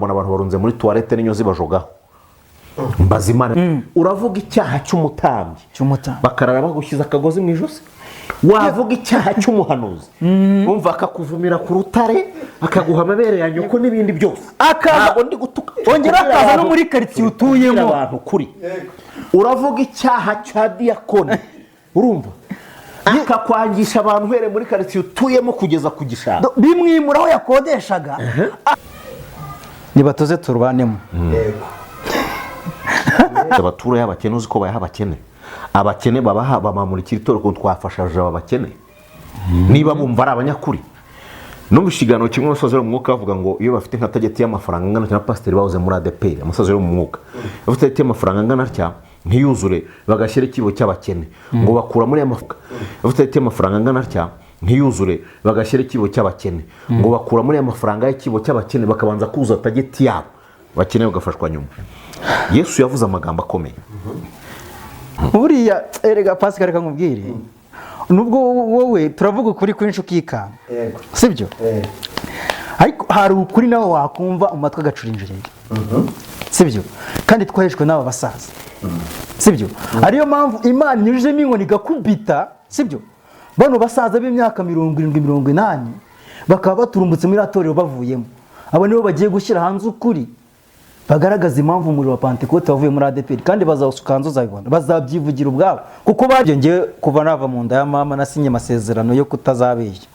nkabona abantu barunze muri toilette n'inyo zibajogaho mbazimana uravuga icyaha cy'umutambyi bakarara bagushyize akagozi mu ijosi wavuga icyaha cy'umuhanuzi umva akakuvumira ku rutare akaguha amabere ya nyoko n'ibindi byose ntabwo ndi gutuka ongera akaza no muri quartier utuyemo abantu kuri uravuga icyaha cya diakoni urumva akakwangisha abantu uhereye muri quartier utuyemo kugeza ku gishanga bimwimuraho yakodeshaga nibatoze turbanemo yego abatura y'abakene uzi ko bayaha abakene babaha bamamurikira itorero twafashaje abakene niba bumva ari abanyakuri no mushigano kimwe n'umusozi wo mu mwuka bavuga ngo iyo bafite nka tageti y'amafaranga ngana cyane pasiteri bahoze muri ADP umusozi wo mu mwuka bafite tageti y'amafaranga ngana cya ntiyuzure bagashyira ikibo cy'abakene ngo bakura muri amafuka bafite tageti y'amafaranga ngana cya ntiyuzure bagashyira ikibo cy'abakene ngo bakura muri amafaranga y'ikibo cy'abakene bakabanza kuza tageti yabo bakene bagafashwa nyuma Yesu yavuze amagambo akomeye buriya erega Pascal reka nkubwire nubwo wowe turavuga ukuri kwinshi ukikanga sibyo ariko hari ukuri nawe wakumva umatwe agacurinjirira sibyo kandi twahejwe n'aba basaza sibyo ariyo mpamvu Imana inyujijemo inkoni igakubita sibyo bano basaza b'imyaka 70-80 bakaba baturumbutse muri atorero bavuyemo abo nibo bagiye gushyira hanze ukuri bagaragaza impamvu umuriro wa Pentecote wavuye muri ADP kandi bazawusukanza uzabibona bazabyivugira ubwabo kuko bagenge kuva nava mu nda ya mama nasinye amasezerano yo kutazabeshya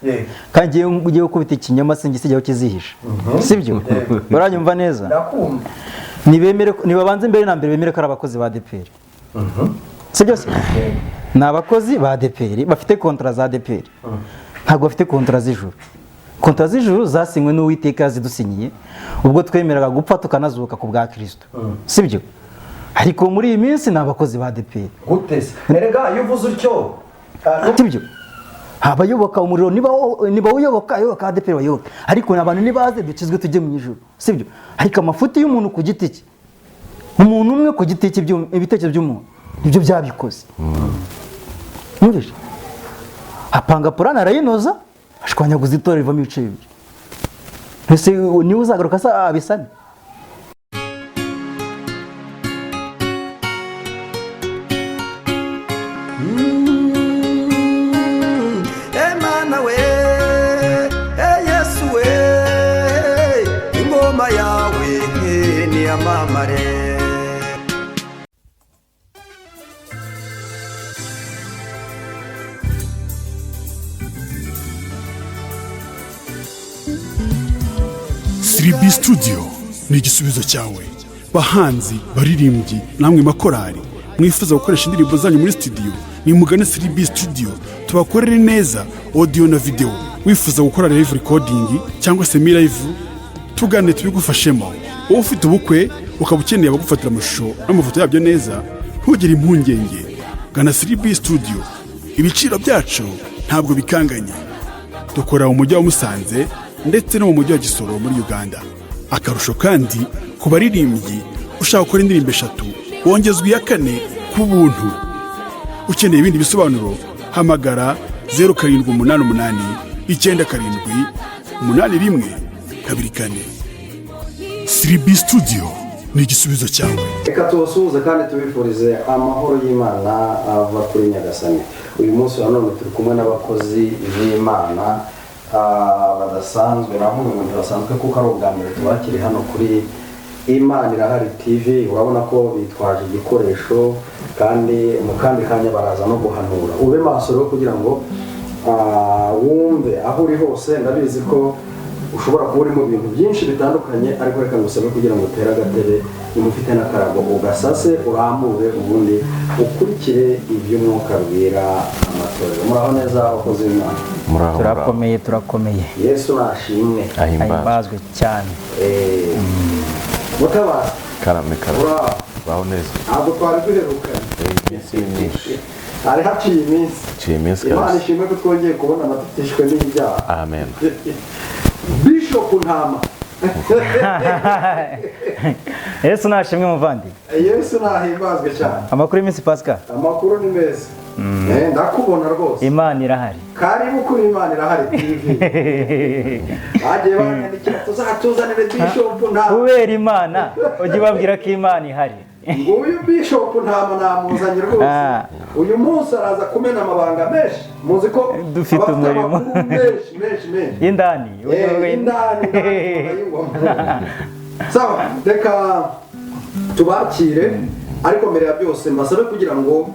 kandi ngiye gukubita ikinyoma singisijyaho kizihisha sibyo baranyumva neza ndakumva nibabanze mbere na mbere bemere ko ari abakozi ba ADP sibyo ni abakozi ba ADP bafite kontra za ADP ntabwo bafite kontra z'ijuru kontra z'ijuru zasinywe n'Uwiteka yazidusinyiye ubwo twemeraga gupfa tukanazuka ku bwa Kristo sibyo ariko muri iyi minsi nabakozi ba ADP gutese erega iyo uvuze utyo sibyo abayoboka umuriro niba uyoboka ADP bayoboka ariko abantu nibaze dukizwe tujye mu ijuru sibyo ariko amafuti y'umuntu ku giti cye umuntu umwe ku giti cye ibitekerezo by'umuntu nibyo byabikoze mwumvise apanga purana arayinoza ashwanyaguza itorero rivamo ibice bibiri ese niwe uzagaruka sa abisane Emana we Yesu we ingoma yawe ni amamare Siribi Studio ni igisubizo cyawe bahanzi baririmbyi namwe makorari mwifuza gukoresha indirimbo zanyu muri studio ni mugane Siribi Studio tubakorere neza audio na video wifuza gukora live recording cyangwa se live tugane tubigufashemo ufite ubukwe ukaba ukeneye abagufatira amashusho n'amafoto yabyo neza ntugire impungenge gana Siribi Studio ibiciro byacu ntabwo bikanganye dukora mu mujyi wa Musanze ndetse no mu mujyi wa Gisoro muri Uganda akarusho kandi ku baririmbyi ushaka gukora indirimbo 3 wongezwa iya 4 ku buntu ukeneye ibindi bisobanuro hamagara 0788 97 81 24 Siribi Studio ni igisubizo cyawe. Reka tubasuhuze kandi tubifurize amahoro y'Imana ava kuri Nyagasani. Uyu munsi wa none turi kumwe n'abakozi b'Imana badasanzwe naho umuntu basanzwe kuko ari ubwa mbere tubakiri hano kuri Imana Irahari TV. Urabona ko bitwaje igikoresho kandi mu kandi kanya baraza no guhanura. Ube maso rero kugira ngo wumve aho uri hose. Ndabizi ko ushobora kuba uri mu bintu byinshi bitandukanye, ariko reka ngusabe kugira ngo utere agatebe nimufite n'akarago ugasase urambure ubundi ukurikire iby'umwuka bwira amatorero. Muraho neza abakozi b'Imana? Turakomeye Yesu nashimwe ahimbazwe cyane. Mutabazi karame baho neza ntabwo twari duherukanye iminsi myinshi hari haciye iminsi. Imana ishimwe ko twongeye kubona amatutishwe n'ibyaha. Amen. Bishop Ntama Yesu nashimwe muvandi. Yesu nahimbazwe cyane. Amakuru y'iminsi Pascal? Amakuru ni meza. ndakubona rwose. Imana irahari. Karibu kuri Imana irahari TV. Bagiye banyandikira tuzatuzanire Bishop nta. Kubera Imana ujye babwira ko Imana ihari. Nguyu Bishop ntama namuzanye rwose. Uyu munsi araza kumena amabanga menshi. Muzi ko dufite umurimo menshi. Indani. Indani. Sawa, reka tubakire ariko mbere ya byose mbasabe kugira ngo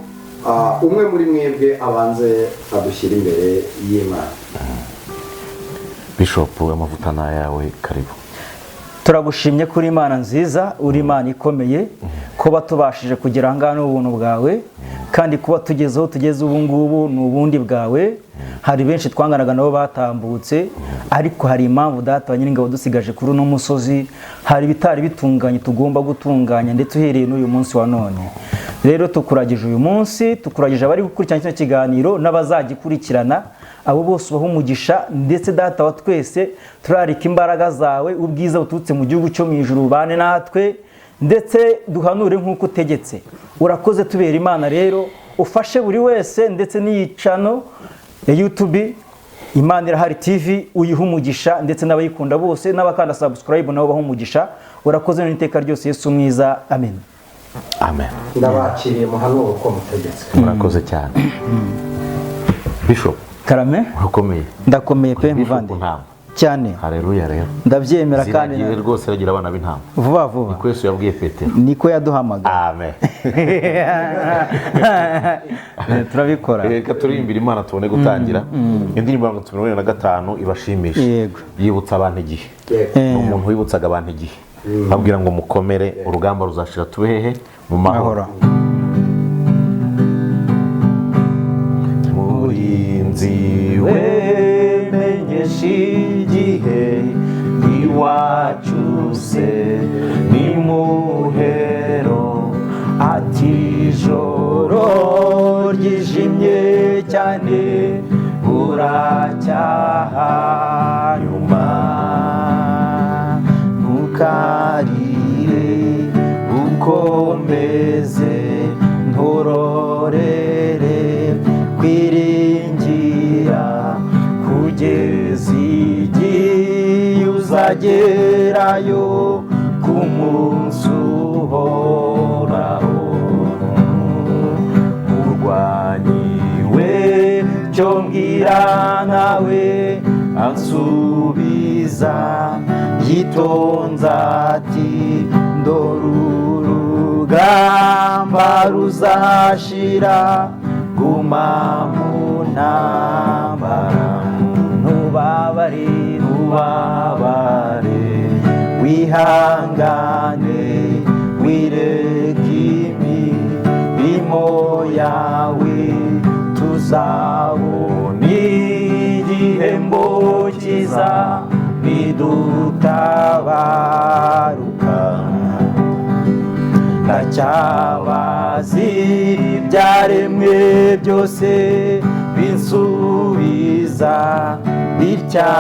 umwe muri mwebwe abanze adushyira imbere y'Imana. Bishop amavuta na yawe karibu. Turagushimye kuri Imana nziza, uri Imana ikomeye, kuba tubashije kugera aha n'ubuntu bwawe, kandi kuba tugezeho tugeze ubu ngubu n'ubundi bwawe. Hari benshi twanganaga nabo batambutse, ariko hari impamvu data nyir'ingabo dusigaje kuri uno musozi, hari bitari bitunganye tugomba gutunganya, ndetse uhereye n'uyu munsi wa none. Rero tukuragije uyu munsi, tukuragije abari gukurikirana kino kiganiro n'abazagikurikirana, abo bose ubaha umugisha, ndetse data wa twese turarika imbaraga zawe, ubwiza bututse mu gihugu cyo mu ijuru bane natwe, ndetse duhanure nk'uko utegetse. Urakoze tubera Imana rero, ufashe buri wese ndetse n'iyicano ya YouTube Imana irahari TV uyiha umugisha, ndetse n'abayikunda bose n'abakanda subscribe nabo baha umugisha. Urakoze n'iteka ryose Yesu mwiza, amen. Amen. Ndabakiriye muhanuro uko mutegetse. Murakoze cyane. Bishop Karame urakomeye. Ndakomeye pe muvande cyane. Haleluya rero. Ndabyemera kandi ziragiye rwose ragira abana b'intama. Vuba vuba. Niko Yesu yabwiye Petero. Niko yaduhamaga. Amen. Turabikora. Reka turimbira Imana tubone gutangira. Indirimbo 2025 ibashimisha. Yego. Yibutsa abantu igihe. Umuntu wibutsaga abantu igihe. Babwira ngo mukomere urugamba ruzashira tube hehe mu mahoro. Murinzi wemenyesha igihe iwacu se ni muhero, ati ijoro ryijimye cyane buracyaha nyuma, ntukarire ukomeze nturorere kwiringira kugeza igihe uzagerayo ku munsi uhoraho. Urwanyiwe cyo mbwira nawe ansubiza yitonze ati ndora urugamba ruzashira, guma mu ntambara, ntubabare wihangane wireke imirimo yawe, tuzabona igihembo cyiza nidutabaruka. Ndacyabazi ibyaremwe byose binsubiza bitya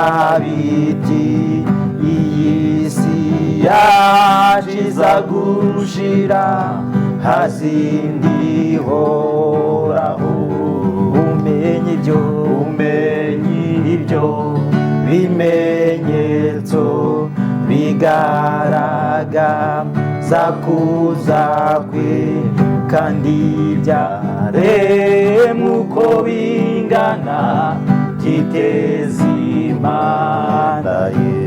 biti, iyi si yashize gushira hazindi horaho. Umenye ibyo bimenyetso bigaragaza kuza kwe, kandi byaremwe uko bingana byiteza Imana ye.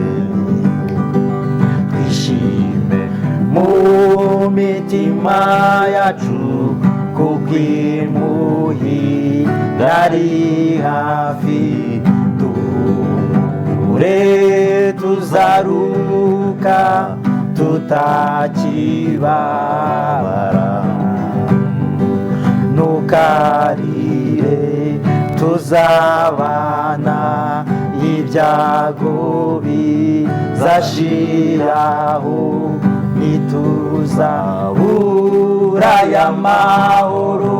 Twishime mu mitima yacu kuko imuhira ari hafi, tuzaruka tutakibabara. Ntukarire tuzabana ibyago bizashiraho, ntituzabura y'amahoro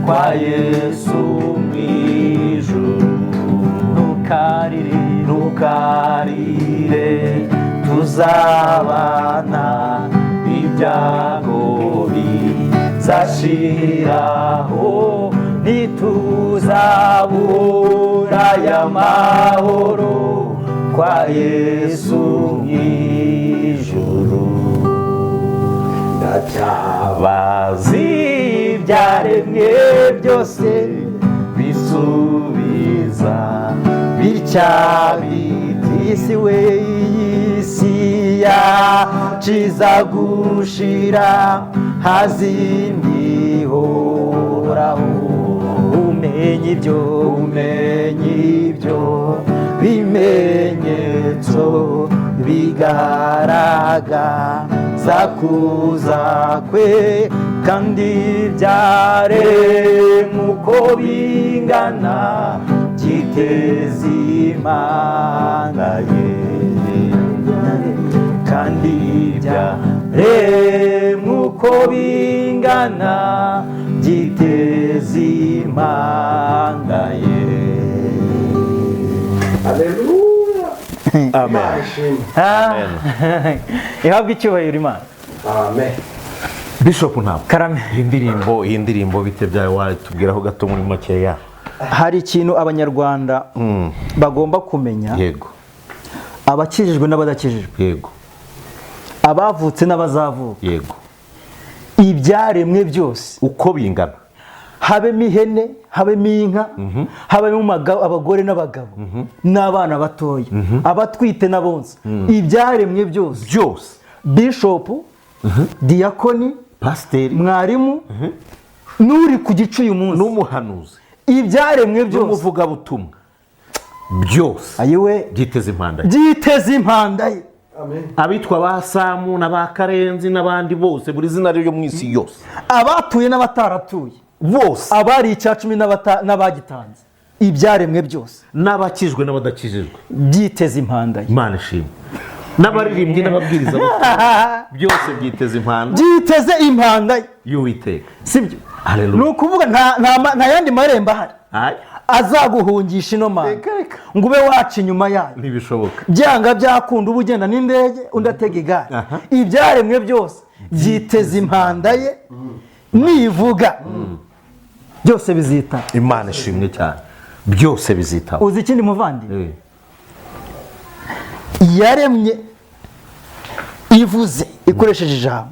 kwa Yesu mw'ijuru. Ntukarire tuzabana ibyago bizashiraho, kwa Yesu mw'ijuru ndacyabazi ibyaremwe byose bisubiza bitya biti isi we isi yaciza gushira hazindi horaho umenye ibyo bimenyetso bigaragaza kuza kwe kandi byaremwe uko bingana byiteza imana ye kandi byaremwe uko bingana byiteza imana ye. Haleluya. Amen. Amen. Ihabwe icyubahiro Imana. Amen. Bishop ntabwo Karame. iyi ndirimbo bite byawe watubwiraho gato muri makeya. Hari ikintu abanyarwanda bagomba kumenya. Yego. Abakijijwe n'abadakijijwe. Yego. Abavutse n'abazavuka. Yego. Ibyaremwe byose uko bingana, habemo ihene, habemo inka, habemo abagore n'abagabo n'abana batoya, abatwite n'abonsa, ibyaremwe byose, bishop, diakoni, pasiteri, mwarimu, n'uri ku gicu uyu munsi, n'umuhanuzi, ibyaremwe byose, n'umuvugabutumwa, byose ayiwe byiteze impanda ye. Abitwa ba Samu na ba Karenzi n'abandi bose buri zina ryo mu isi yose, abatuye n'abataratuye bose, abari icyacumi n'abagitanze, ibyaremwe byose, n'abakijwe n'abadakijijwe byiteze impanda ye. Imana ishimwe. N'abaririmbyi n'ababwiriza byose byiteze impanda y'Uwiteka. Sibyo? Haleluya. Ni ukuvuga nta yandi marembo ahari azaguhungisha ino mana ngo ube waca inyuma yayo. Ntibishoboka. Byanga byakunda uba ugenda n'indege undi atega igare. Ibyaremwe byose byiteze impanda ye, nivuga byose bizitaba. Imana ishimwe cyane. Byose bizitaba. Uzi ikindi muvandimwe? Yaremye ivuze ikoresheje ijambo,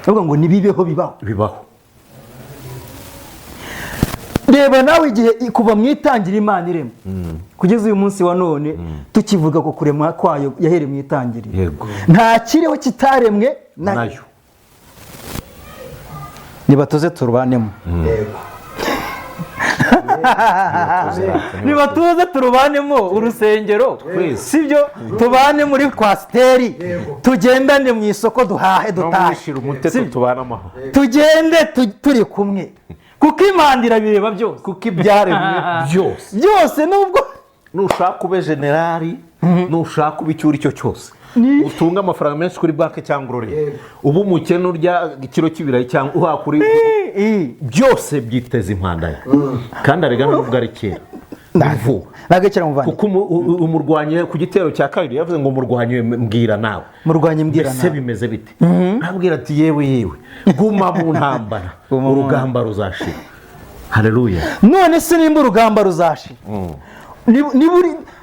avuga ngo nibibeho bibaho. Reba nawe igihe kuva mu itangira Imana irema kugeza uyu munsi wa none tukivuga ko kurema kwayo yahereye mu itangiriro, nta kiriho kitaremwe nayo. Nibatuze turubanemo, nibatuze turubanemo urusengero, sibyo? Tubane muri kwasiteri, tugendane mu isoko, duhahe dutahe, tugende turi kumwe, kuko Imana irabireba byose, kuko ibyaremwe byose. Nubwo nushaka ube generali, nushaka ube icyo uri cyo cyose, utunga amafaranga menshi kuri banki cyangwa urore, ubu umukene urya ikiro cy'ibirayi cyangwa uhakuri, byose byiteze impanda ye. Kandi arega nubwo ari kera kuko umurwanye ku gitero cya kabiri yavuze ngo murwanye mbwira nawe, ese bimeze bite? Abwira ati yewe guma mu ntambara, urugamba ruzashira. Haleluya. None se nimba urugamba ruzashira,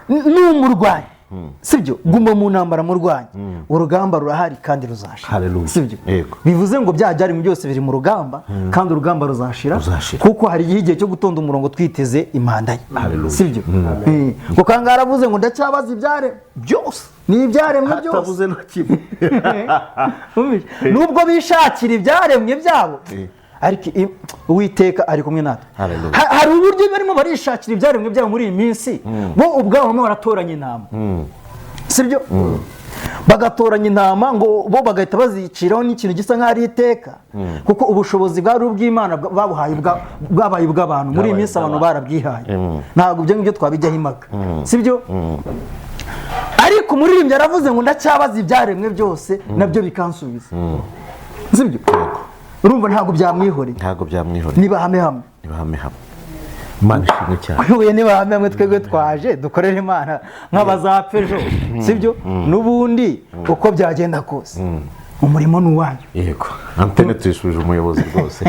n'umurwanyi, sibyo? Guma mu ntambara murwanyi, urugamba rurahari kandi ruzashira, sibyo? Bivuze ngo byajyari mu byose biri mu rugamba, kandi urugamba ruzashira, kuko hari igihe cyo gutonda umurongo twiteze impanda ye, sibyo? Kuko kanga aravuze ngo ndacyabaza ibyaremwe byose, ni ibyaremwe byose, atavuze no kimwe. Nubwo bishakira ibyaremwe byabo, ariko Uwiteka ari kumwe natwe. Hari uburyo barimo barishakira ibyaremwe byabo muri iyi minsi, bo ubwabo barimo baratoranya intama, sibyo? Bagatoranya intama ngo bo bagahita baziciraho n'ikintu gisa nk'aho ari iteka, kuko ubushobozi bwari ubw'Imana bwabaye ubw'abantu. Muri iyi minsi abantu barabwihaye, ntabwo ibyo ngibyo twabijyaho impaka, sibyo? Ariko umuririmbyi aravuze ngo ndacyabaza ibyaremwe byose nabyo bikansubiza, sibyo? Urumva ntabwo byamwihoreye, niba hamwe Imana ishimwe cyane. Uhuye niba hamwe twebwe twaje dukorera Imana nk'abazapfa ejo, sibyo? N'ubundi uko byagenda kose umurimo ni uwanyu. yego antene tuyisubije umuyobozi rwose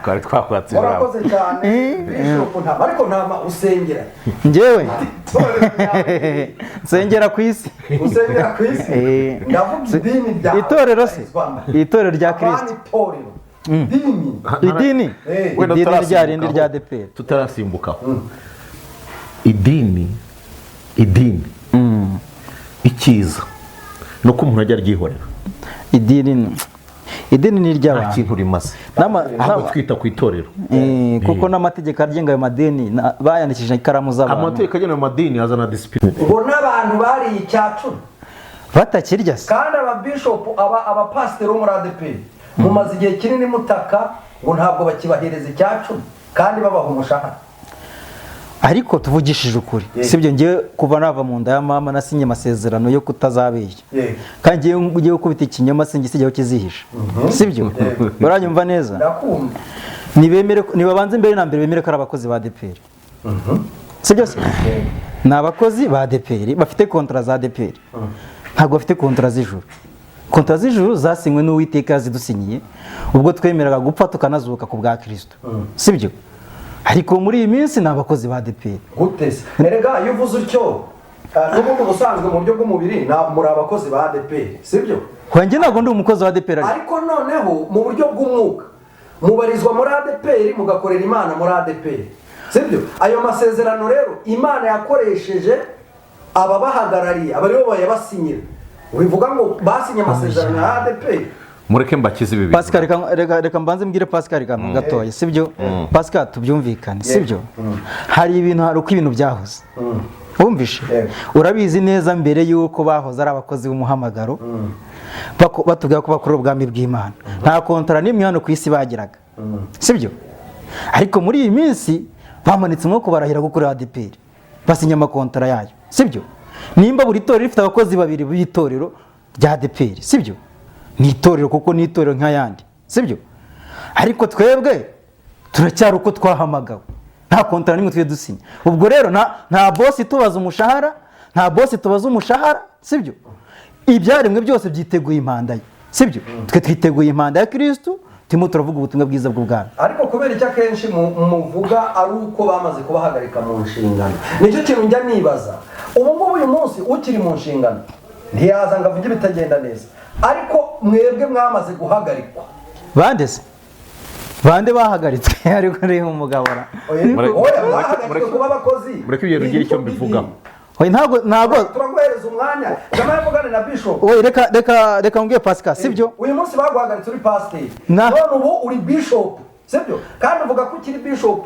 twari twakwatse ijambo. murakoze cyane Bishop Ntama, ariko Ntama usengera njyewe nsengera ku isi. usengera ku isi, ndavuga idini rya itorero se, itorero rya Kristo, itorero idini idini Wenda idini rya tutarasimbukaho. rindi rya ADEPR. tutarasimbukaho idini icyiza ni uko umuntu ajya aryihorera, idini ni nta iry'abantu. kintu rimaze, ahubwo twita ku itorero. Kuko n'amategeko agenga ayo madini bayandikishije ikaramu z'abantu. amategeko agenewe amadini azana disipurine. ngo n'abantu bariye icyacumi batakirya se. kandi ababishopu abapasiteri bo muri ADEPR mumaze igihe kinini mutaka ngo ntabwo bakibahereza icyacumi kandi babaha umushahara. Ariko tuvugishije ukuri, sibyo, ngiye kuva nava mu nda ya mama nasinye amasezerano yo kutazabeshya, kandi ngiye gukubita ikinyoma singisijyaho kizihisha, sibyo. Uranyumva neza? ndakumva. Nibabanze mbere na mbere bemere ko ari abakozi ba ADEPR, sibyo se? Ni abakozi ba ADEPR bafite kontra za ADEPR, ntabwo bafite kontra z'ijuru. Kontra z'ijuru zasinywe n'Uwiteka yazidusinyiye ubwo twemeraga gupfa tukanazuka ku bwa Kristo, sibyo. Ariko muri iyi minsi ni abakozi ba ADEPR. gute se? erega iyo uvuze utyo n'ubundi ubusanzwe mu buryo bw'umubiri muri abakozi ba ADEPR, sibyo? Wanjye ntabwo ndi umukozi wa ADEPR. ariko noneho mu buryo bw'umwuka mubarizwa muri ADEPR mugakorera Imana muri ADEPR, sibyo? Ayo masezerano rero Imana yakoresheje ababahagarariye abaribo bayabasinyira, bivuga ngo basinye amasezerano ya ADEPR. mureke mbakize ibi bintu. Pascal, reka mbanze mbwire Pascal kantu gatoya, sibyo? Pascal, tubyumvikane, sibyo? Hari uko ibintu byahoze, wumvishe? Urabizi neza mbere yuko bahoze ari abakozi b'umuhamagaro batubwira ko bakora ubwami bw'Imana, nta kontara n'imwe hano ku isi bagiraga, sibyo? Ariko muri iyi minsi bamanitse umwuka barahira gukorera ADEPR, basinya amakontara yayo, sibyo? Nimba buri torero rifite abakozi babiri b'itorero rya ADEPR, sibyo? Ni itorero kuko ni itorero nk'ayandi, sibyo? Ariko twebwe turacyari uko twahamagawe, nta kontara nimwe twe dusinya. Ubwo rero nta boss tubaza umushahara, sibyo? Ibyaremwe byose byiteguye impanda ye, sibyo? Twe twiteguye impanda ya Kristo, turimo turavuga ubutumwa bwiza bw'ubwami. Ariko kubera icyo akenshi muvuga ari uko bamaze kubahagarika mu nshingano, nicyo kintu njya nibaza. Ubu ngubu uyu munsi ukiri mu nshingano ntiyaza ngo avuge ibitagenda neza, ariko mwebwe mwamaze guhagarikwa. Bande se? Bande bahagaritswe ariko rero umugabo ra. Bahagaritswe kuba abakozi. mureke ibyo bigira icyo mbivugaho. Ntago turaguhereza umwanya jamani mvugane na Bishop. Reka mbwiye Pascal, sibyo? Uyu munsi baguhagaritse uri pasiteri, Na- none ubu uri Bishop, sibyo? Kandi uvuga ko ukiri Bishop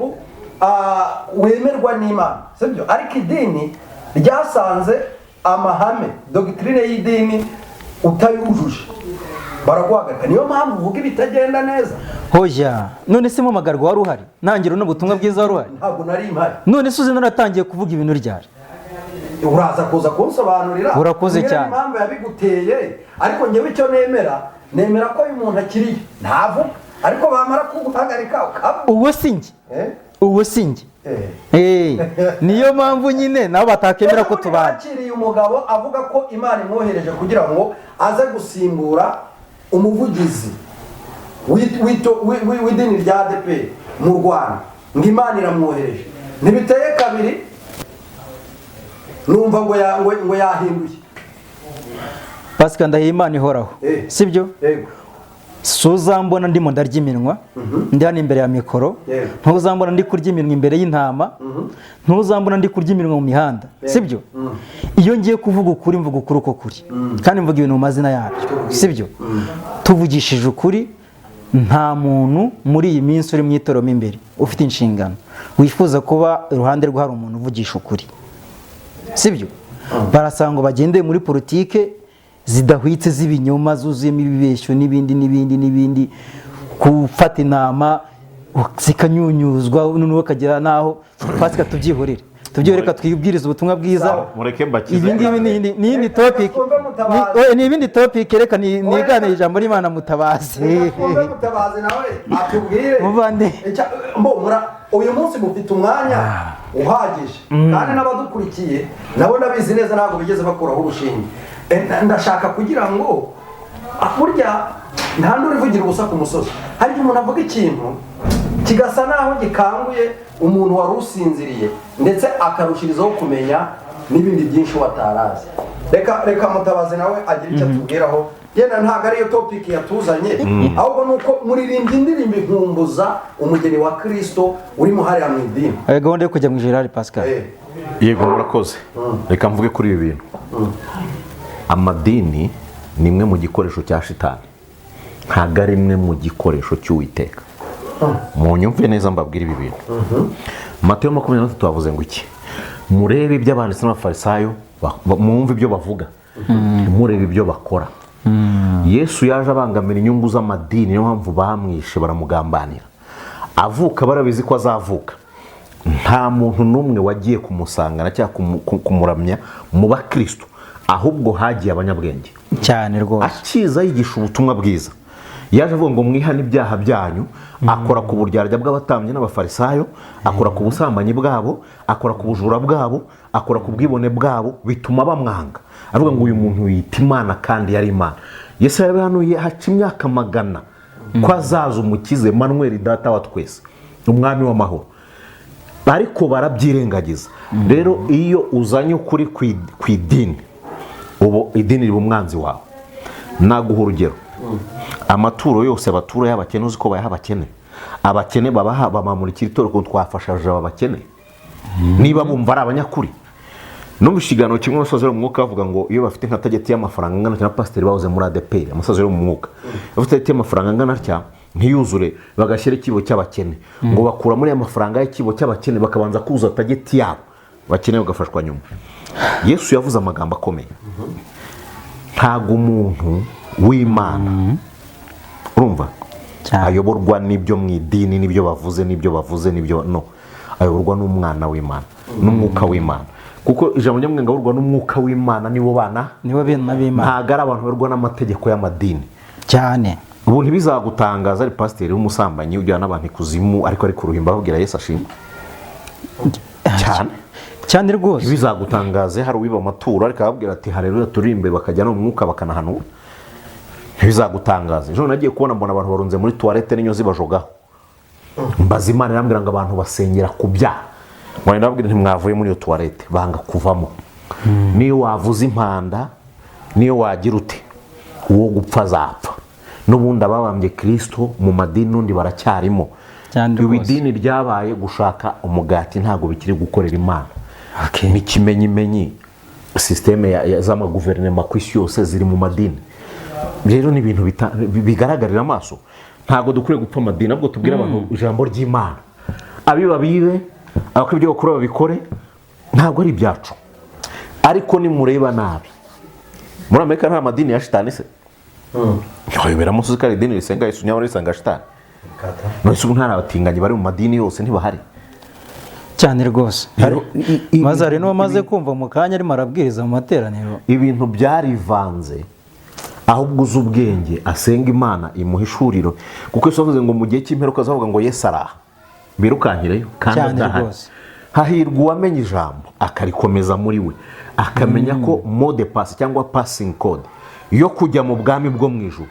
wemerwa n'Imana, sibyo? Ariko idini ryasanze amahame doctrine y'idini utayujuje baraguhagarika, niyo mpamvu uvuga ibitagenda neza. Hoya, none se mumagarwa wari uhari? Nangiro n'ubutumwa bwiza wari uhari? Ntabwo nari impari. None se uzi naratangiye kuvuga ibintu ryari? Uraza kuza kunsobanurira. Urakoze cyane. Impamvu yabiguteye, ariko njyewe icyo nemera ko uyu muntu akiriye ntavuga, ariko bamara kuguhagarika ukaba uwo sinjye. Niyo mpamvu nyine nabo batakemera ko tubana. Yakiriye umugabo avuga ko Imana imwohereje kugira ngo aze gusimbura umuvugizi w'idini rya ADEPR mu Rwanda, ngo Imana iramwohereje. Ntibiteye kabiri numva ngo yahinduye. Pascal, ndahiye Imana ihoraho, sibyo? Yego. Suzambona ndimo ndarya iminwa, ndi hano imbere ya mikoro, ntuzambona ndi kurya iminwa imbere y'intama, ntuzambona ndi kurya iminwa mu mihanda, sibyo? Iyo ngiye kuvuga ukuri mvuga ukuri uko kuri, kandi mvuga ibintu mu mazina yabyo, sibyo? Tuvugishije ukuri, nta muntu muri iyi minsi uri mu itorero imbere ufite inshingano wifuza kuba iruhande rwe hari umuntu uvugisha ukuri, sibyo? Barasanga ngo bagendeye muri politike zidahwitse z'ibinyoma zuzuyemo ibibeshyo n'ibindi, gufata inama zikanyunyuzwa none bakagera naho Pascal tubyihorere reka twibwiriza ubutumwa bwiza. mureke mbakize. Ibi ngibi ni indi topic, ni ibindi topic, reka nigane ijambo ry'Imana mutabazi. Mutabazi nawe atubwire muvande uyu munsi mufite umwanya uhagije, kandi n'abadukurikiye nabo ndabizi neza ntabwo bigeze bakuraho urushinge. Ndashaka kugira ngo burya nta n'urivugira ubusa ku musozi. Hari igihe umuntu avuga ikintu kigasa naho gikanguye umuntu wari usinziriye ndetse akarushirizaho kumenya n'ibindi byinshi watarazi. Reka Mutabazi nawe agira icyo atubwiraho. Yenda ntabwo ariyo topic yatuzanye, ahubwo nuko muririmbye indirimbo inkumbuza umugeni wa Kristo urimo hariya mu idini. Gahunda yo kujya mu ijuru, Pascal. Yego murakoze. Reka mvuge kuri ibi bintu. Amadini ni imwe mu gikoresho cya shitani, ntabwo ari imwe mu gikoresho cy'Uwiteka. Munyumve neza mbabwira ibi bintu. Mateyo 23 tuvuze ngo iki? Murebe ibyo abanditsi n'abafarisayo mwumve ibyo bavuga, murebe ibyo bakora. Yesu yaje abangamira inyungu z'amadini, niyo mpamvu bamwishe baramugambanira. Avuka barabizi ko azavuka. Nta muntu n'umwe wagiye kumusangana cyangwa kumuramya mu bakristo, ahubwo hagiye abanyabwenge cyane rwose. Akiza yigisha ubutumwa bwiza, yaje avuga ngo mwihane ibyaha byanyu. Akora ku buryarya bw'abatambyi n'abafarisayo, akora ku busambanyi bwabo, akora ku bujura bwabo, akora ku bwibone bwabo, bituma bamwanga. Avuga ngo uyu muntu yita Imana kandi yari Imana. Yesu yabahanuye haca imyaka 100 ko azaza umukize, Manuel data wa twese, umwami w'amahoro, ariko barabyirengagiza. Rero iyo uzanye ukuri ku idini, ubu idini riba umwanzi wawe. Naguha urugero. Amaturo yose abaturo y'abakene uzi ko bayaha abakene. Abakene babaha bamamurikira itorero twafashaje abakene. Niba bumva ari abanyakuri. No mushigano kimwe n'umusozi wo mu mwuka bavuga ngo iyo bafite nka tageti y'amafaranga ngana na pasteur bahoze muri ADP, umusozi wo mu mwuka. Bafite tageti y'amafaranga ngana cya ntiyuzure bagashyira ikibo cy'abakene. Ngo bakura muri amafaranga y'ikibo cy'abakene bakabanza kuza tageti yabo. Bakene bagafashwa nyuma. Yesu yavuze amagambo akomeye. Ntago umuntu w'Imana urumva ayoborwa n'ibyo mu idini, n'ibyo bavuze n'ibyo no, ayoborwa n'umwana w'Imana n'umwuka w'Imana. Kuko ijambo ry'Imana ayoborwa n'umwuka w'Imana, nibo bana b'Imana. Ntago ari abantu bayoborwa n'amategeko y'amadini cyane. Ubu ntibizagutangaza ari pasteur w'umusambanyi ujyana abantu ikuzimu ariko ari kuruhimba babwira Yesu ashimwe cyane rwose. Bizagutangaze hari uwiba amaturo ariko ababwira ati haleluya turimbe, bakajya no mu mwuka bakanahanura. Bizagutangaza. Ejo nagiye kubona mbona abantu barunze muri toilette n'inyo zibajogaho. Mbaza Imana irambwira ngo abantu basengera ku byaha. Ngo ndababwira nti mwavuye muri iyo toilette banga kuvamo. Niyo wavuza impanda, niyo wagira ute, uwo gupfa zapfa. N'ubundi ababambye Kristo mu madini n'undi baracyarimo. Idini ryabaye gushaka umugati, ntago bikiri gukorera Imana. Ni kimenyimenyi systeme z'amaguverinoma ku isi yose ziri mu madini. Rero ni ibintu bigaragarira amaso. Ntago dukwiye gupfa amadini, ahubwo tubwira abantu ijambo ry'Imana. Abiba bibe, abakora ibyo bakora babikore, ntago ari ibyacu. Ariko ni mureba nabi. Muri Amerika nta madini ya shitani se. Yobera musuzi kari idini risenga Yesu nyabari risanga shitani. Nose ubu ntara abatinganyi bari mu madini yose ntibahari. Cyane rwose. Maze ari no maze kumva mu kanya ari marabwiriza mu materaniro. Ibintu byarivanze. Ahubwo uzi ubwenge asenga Imana imuhishuriro, kuko Yesu avuze ngo mu gihe cy'imperuka azavuga ngo Yesu araha birukankireyo kandi adahari. Hahirwa uwamenye ijambo akarikomeza muri we, akamenya ko mode pass cyangwa passing code yo kujya mu bwami bwo mu ijuru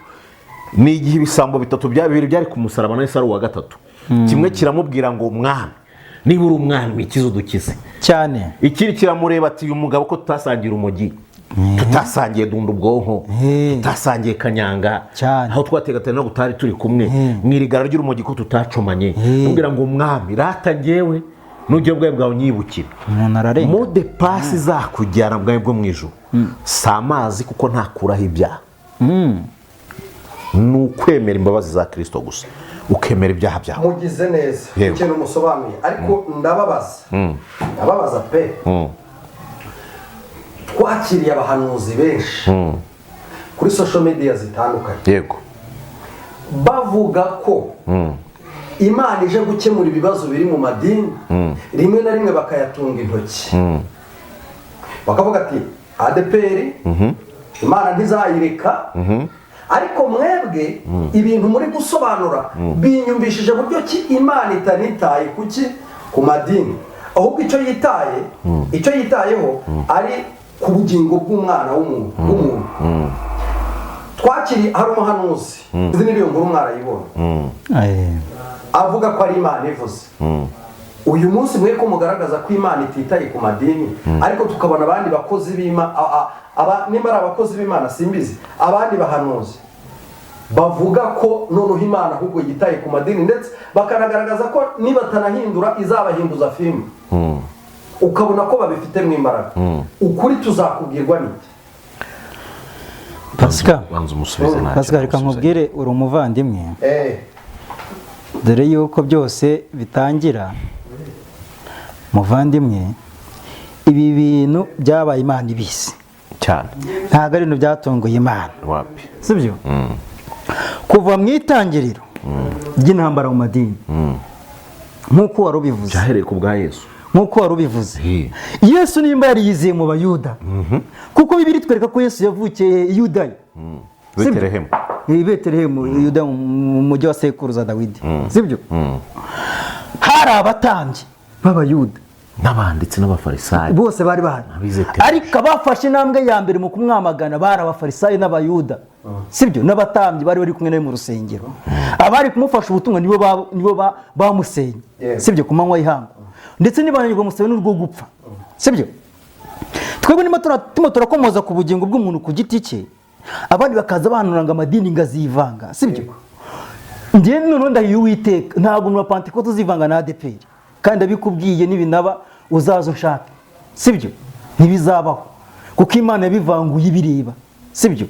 ni igihe ibisambo bitatu bibiri byari ku musaraba na Yesu ari uwa gatatu. Kimwe kiramubwira ngo mwami, niba uri umwami ikizo dukize cyane. Ikiri kiramureba ati uyu mugabo ko tutasangira umugi, tutasangiye dunda ubwonko, tutasangiye kanyanga, aho twategatana no gutari turi kumwe mwirigara ry'urumogi ko tutacomanye. Ubwira ngo mwami rata ngewe n'ugiye bwawe bwawe nyibukira. Mode pass zakujyana bwawe bwo mu ijuru samazi kuko ntakuraho ibyaha. Nukwemera imbabazi za Kristo gusa, ukemera ibyaha byawe. Mugize neza ikintu musobanuye, ariko ndababaza pe. Twakiriye abahanuzi benshi kuri social media zitandukanye, yego, bavuga ko Imana ije gukemura ibibazo biri mu madini, rimwe na rimwe bakayatunga intoki, bakavuga ati ADPR Imana ntizayireka. Ariko mwebwe ibintu muri gusobanura binyumvishije buryo ki Imana itanitaye kuki ku madini, ahubwo icyo yitayeho ari ku bugingo bw'umwana w'umuntu. twakiri hari umuhanuzi izi ni nkuru mwarayibona avuga ko ari Imana ivuze. Uyu munsi mwe ko mugaragaza ko Imana ititaye ku madini, ariko tukabona abandi bakozi b'Imana nimba ari abakozi b'Imana simbizi, abandi bahanuzi bavuga ko noneho Imana ahubwo yitaye ku madini, ndetse bakanagaragaza ko nibatanahindura izabahinduza filime. Ukabona ko babifitemo imbaraga. Ukuri tuzakubwirwa n'iki? Pascal reka nkubwire uri umuvandimwe. Dore yuko byose bitangira muvandimwe, ibi bintu byabaye Imana ibisi cyane, ntabwo ari ibintu byatunguye Imana, sibyo? Kuva mu itangiriro ry'intambara mu madini, nk'uko wari ubivuze, byahereye ku bwa Yesu, nk'uko wari ubivuze. Yesu nimba yari yizeye mu Bayuda, kuko Bibiri twereka ko Yesu yavukiye i Yudaya, Betelehemu, Betelehemu, Yuda, mu mujyi wa sekuruza Dawidi, sibyo? Hari abatambyi b'Abayuda n'abanditsi n'abafarisayo, bose bari bahari, ariko abafashe intambwe ya mbere mu kumwamagana bari abafarisayo n'Abayuda, sibyo? N'abatambyi bari kumwe nawe mu rusengero, abari kumufasha ubutumwa nibo bamusenye, sibyo? Ku manywa y'ihangu, ndetse nibananirwa musebe n'urwo gupfa, sibyo? Twebwe niba turakomoza ku bugingo bw'umuntu ku giti cye, abandi bakaza banuranga amadini ngazivanga, sibyo? Njye none ndahiye Uwiteka, ntabwo mu Pentecote uzivanga na ADPR, kandi abikubwiye n'ibinaba uzaza ushaka, sibyo? Ntibizabaho, kuko Imana yabivanguye ibireba, sibyo?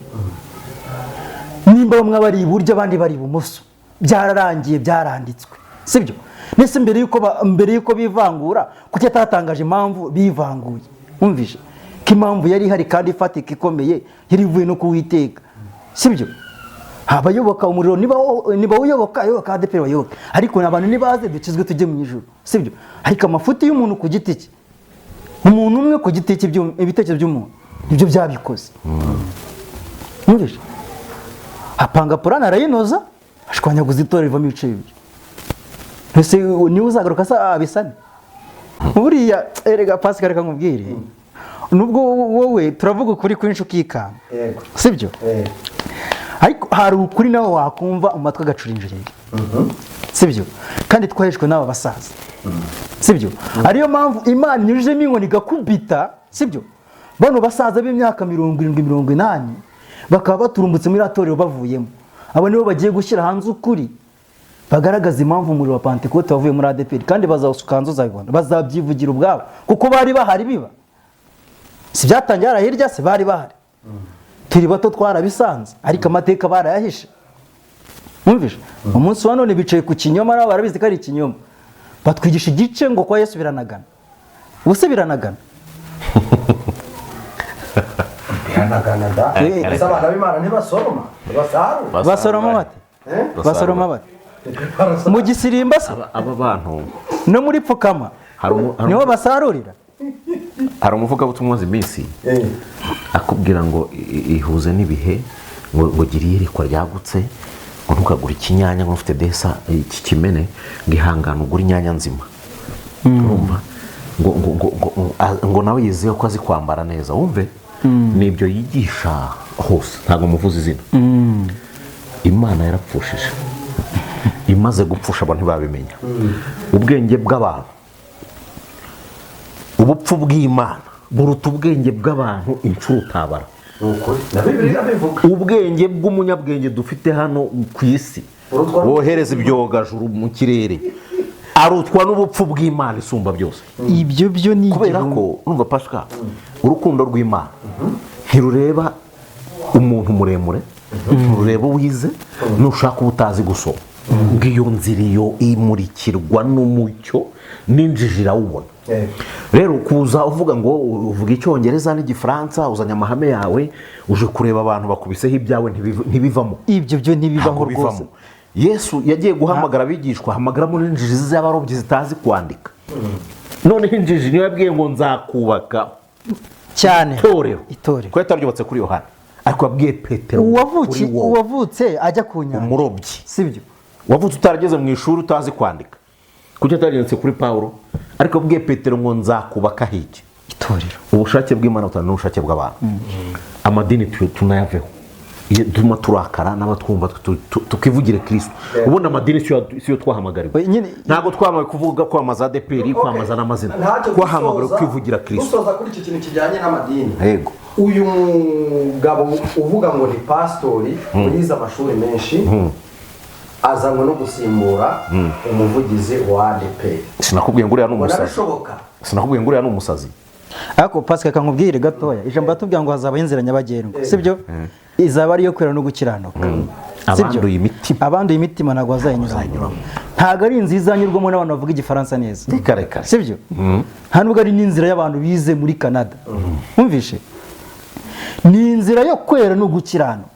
Nimba bamwe bari iburyo abandi bari ibumoso, byararangiye, byaranditswe, sibyo? Nese mbere yuko bivangura, kuki atatangaje impamvu bivanguye? Umvishe ko impamvu yari ihari kandi ifatika ikomeye, yari ivuye no kuwiteka, sibyo? Abayoboka umuriro niba uyoboka ADPR bayoboka, ariko n'abantu nibaze dukizwe tujye mu ijuru, sibyo? Ariko amafuti y'umuntu ku giti cye, umuntu umwe ku giti cye, ibitekerezo by'umuntu nibyo byabikoze. Umvishe apanga purana arayinoza, ashwanyaguza itorero rivamo ibice bibiri. Ese niwe uzagaruka abisane? Buriya erega Pascal reka nkubwire, nubwo wowe turavuga ukuri kwinshi ukikanga, sibyo? Ariko hari ukuri nawe wakumva umatwe agacurinjirira, sibyo? Kandi twaheshwe n'aba basaza, sibyo? Ariyo mpamvu Imana inyujijemo inkoni igakubita, sibyo? Bano basaza b'imyaka 70-80 bakaba baturumbutse muri atorero bavuyemo, abo nibo bagiye gushyira hanze ukuri, bagaragaza impamvu umuriro wa Pentecote wavuye muri ADPR, kandi bazawusuka hanze, uzabibona, bazabyivugira ubwabo, kuko bari bahari biba. Si byatangiye hirya se bari bahari, turi bato twarabisanze, ariko amateka barayahishe. Mwumvishe umunsi wa none bicaye ku kinyoma, nabo barabizi ko ari ikinyoma, batwigisha igice ngo kwa Yesu biranagana. Ubuse biranagana? Biranagana da. Ese abana b'Imana ntibasoroma, basoroma bate? Basoroma bate? Mu gisirimba se aba bantu no muri pfukama niho basarurira. Hari umuvugabutumwa iminsi akubwira ngo ihuze n'ibihe, ngo gira iyerekwa ryagutse, ngo ntukagure ikinyanya ngo ufite desa iki kimene, ngo ihangane ugure inyanya nzima. Urumva ngo nawe yizeho ko azi kwambara neza. Wumve nibyo yigisha hose, ntabwo muvuze izina. Imana yarapfushije, imaze gupfusha abantu ntibabimenya. Ubwenge bw'abantu, ubupfu bw'Imana buruta ubwenge bw'abantu inshuro utabara. Ubwenge bw'umunyabwenge dufite hano ku isi, wohereza ibyogajuru mu kirere, arutwa n'ubupfu bw'Imana isumba byose. Ibyo byo ni kubera ko urumva Pascal, urukundo rw'Imana ntirureba umuntu muremure, ntirureba uwize, nushaka ubutazi gusoma. Ngiyo nzira iyo imurikirwa n'umucyo n'injiji irawubona. Rero kuza uvuga ngo uvuga Icyongereza n'Igifaransa, uzanya amahame yawe, uje kureba abantu bakubiseho ibyawe, ntibivamo. Ibyo byo ntibibaho rwose. Yesu yagiye guhamagara abigishwa, hamagaramo n'injiji z'abarobyi zitazi kwandika. Noneho injiji niyo yabwiye ngo nzakubaka cyane itorero, ko yataryubatse kuri Yohana, ariko yabwiye Petero uwavutse ajya ku nyanja, umurobyi, sibyo? wavutse utarageze mu ishuri utazi kwandika, kuki ataryubatse kuri Pawulo, ariko yabwiye Petero ngo nzakubaka itorero. Ubushake bw'Imana butandukanye n'ubushake bw'abantu. Amadini tunayaveho, dutuma turakara n'abatwumva tukivugire Kristo. Ubundi amadini siyo twahamagariwe, ntabwo twamaye kuvuga kwamaza ADPR, kwamaza n'amazina, twahamagariwe kwivugira Kristo. Dusoza kuri iki kintu kijyanye n'amadini. Yego, uyu mugabo uvuga ngo ni pastori wize amashuri menshi azanwe no gusimbura umuvugizi wa ADPR. Sinakubwiye ngo uriya ni umusazi. Barashoboka. Sinakubwiye ngo uriya ni umusazi. Ariko Pascal kankubwire gatoya, ijambo batubwira ngo hazaba inzira nyabagendwa, sibyo? Izaba ari yo kwera no gukiranuka. Abanduye imitima, abanduye imitima ntabwo bazayinyuramo. Ntabwo ari inzira izanyurwamo n'abantu bavuga igifaransa neza, kare sibyo? Nta nubwo ari n'inzira y'abantu bize muri Canada, wumvishe? Ni inzira yo kwera no gukiranuka.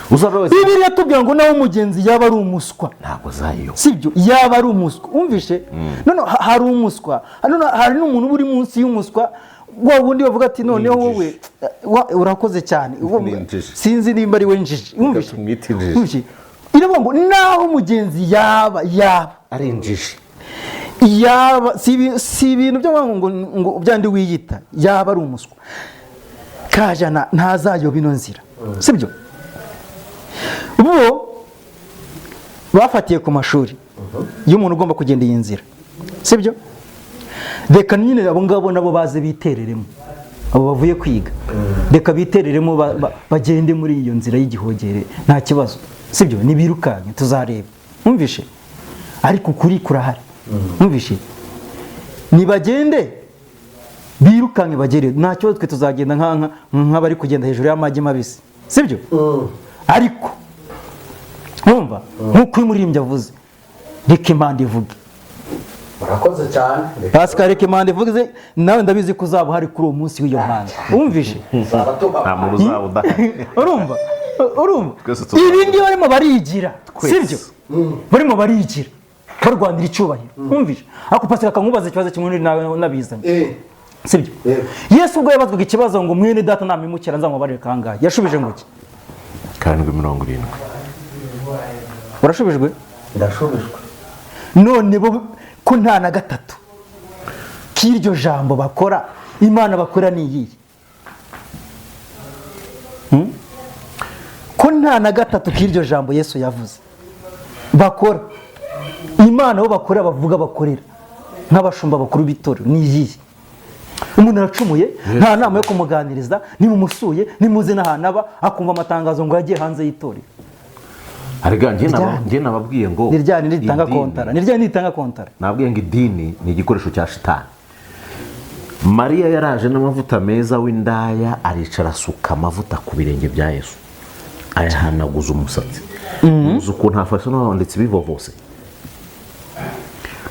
Bibiliya tubwira ngo nawe umugenzi yaba ari umuswa, ntabwo zayo, sibyo? Yaba ari umuswa, wumvishe? None hari umuswa, hari n'umuntu uri munsi y'umuswa, wa wundi bavuga ati noneho wowe urakoze cyane, sinzi nimba ari we njiji, wumvishe? Iravuga ngo naho umugenzi yaba ari injiji, yaba si ibintu byo ngo byandi wiyita, yaba ari umuswa, kajana ntazayoba ino nzira, sibyo? Bo bafatiye ku mashuri y'umuntu ugomba kugenda iyi nzira, sibyo? Reka nyine abo ngabo nabo baze bitereremo, abo bavuye kwiga, reka bitereremo bagende muri iyo nzira y'igihogere, nta kibazo, sibyo? Nibirukanye tuzareba, mwumvishe? Ariko ukuri kurahari, mwumvishe? Nibagende birukanye bagere, nta kibazo, twe tuzagenda nk'abari kugenda hejuru y'amagi mabisi, sibyo? Ariko mwumva nk'uko uyu muririmbyi avuze, reka impanda ivuge. Murakoze cyane Pascal, reka impanda ivuge, nawe ndabizi ko uzaba uhari kuri uwo munsi w'iyo mpanda, wumvishe? nta muntu uzaba udahari. urumva ibi ngibi barimo barigira, sibyo? Barimo barigira barwanira icyubahiro, wumvishe? Ariko Pascal kankubaza ikibazo kimwe n'abizanye, sibyo? Yesu ubwo yabazwaga ikibazo ngo mwene data namimukira nzamubarire kangahe, yashubije ngo iki? 770. Urashubijwe? Ndashubijwe. None bo ko nta na gatatu k'iryo jambo bakora, Imana bakora ni iyi? Ko nta na gatatu k'iryo jambo Yesu yavuze bakora, Imana bo bakora bavuga bakorera nk'abashumba bakuru b'itorero ni iyi? Umuntu aracumuye, nta nama yo kumuganiriza, nimumusuye nimuze n'ahantu aba akumva amatangazo ngo yagiye hanze y'itorero. Arega njye nababwiye ngo niryani nitanga kontara, nababwiye ngo idini ni igikoresho cya shitani. Mariya yaraje n'amavuta meza w'indaya, aricara asuka amavuta ku birenge bya Yesu, ayahanaguza umusatsi, uzi ukuntu hafashe n'abanditsi bivovose.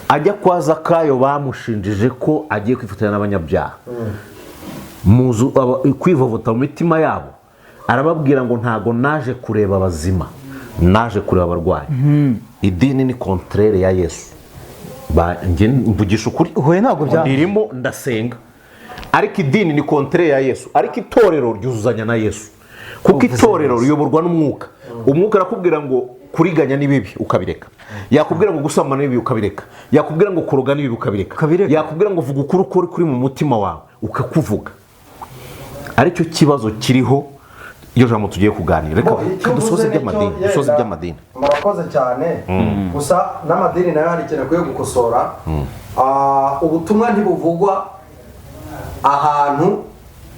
Ajya kwa Zakayo bamushinjije ko agiye kwifatanya n'abanyabyaha, muzu kwivovota mu mitima yabo, arababwira ngo ntago naje kureba abazima, naje kureba abarwayi. Idini ni contraire ya Yesu. Nge mvugisha ukuri, hoye ntabwo ndirimo ndasenga, ariko idini ni contraire ya Yesu, ariko itorero ryuzuzanya na Yesu, kuko itorero riyoborwa n'umwuka. Umwuka arakubwira ngo kuriganya ni bibi ukabireka, yakubwira ngo gusambana ni bibi ukabireka, yakubwira ngo kuroga ni bibi ukabireka, yakubwira ngo vuga ukuri kuri mu mutima wawe ukakuvuga. Aricyo kibazo kiriho iyo jambo tugiye kuganira. Reka dusoze by'amadini. Murakoze cyane. Gusa n'amadini nayo hari ikintu kwiye gukosora. Ubutumwa ntibuvugwa ahantu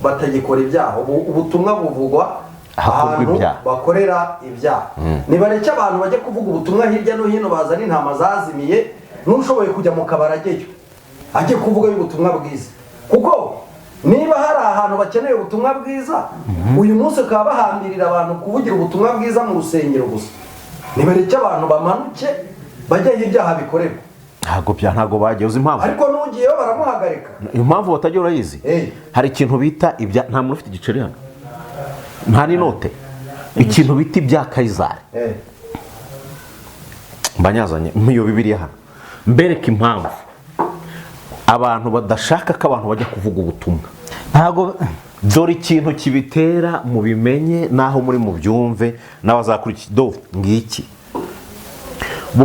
batagikora ibyaha, ubutumwa buvugwa ahantu bakorera ibyaha. Nibareke abantu bajye kuvuga ubutumwa hirya no hino, bazana intama zazimiye, n'ushoboye kujya mu kabari ajye kuvuga ubutumwa bwiza, kuko niba hari ahantu bakeneye ubutumwa bwiza, uyu munsi ukaba bahambirira abantu kuvugira ubutumwa bwiza mu rusengero gusa. Nibareke abantu bamanuke bajye ibyaha bikorerwa. Ntago bagiye uzi impamvu, ariko n'ugiyeyo baramuhagarika. Impamvu batajya urayizi, hari ikintu bita nta muntu ufite igiceri hano, nta n'inote, ikintu bita ibya Kayizari. Mbanyazanye nk'iyo Bibiliya hano, mbereka impamvu abantu badashaka ko abantu bajya kuvuga ubutumwa. Ntago dore ikintu kibitera, mubimenye naho muri mu byumve n'abazakurikira. Do ngiki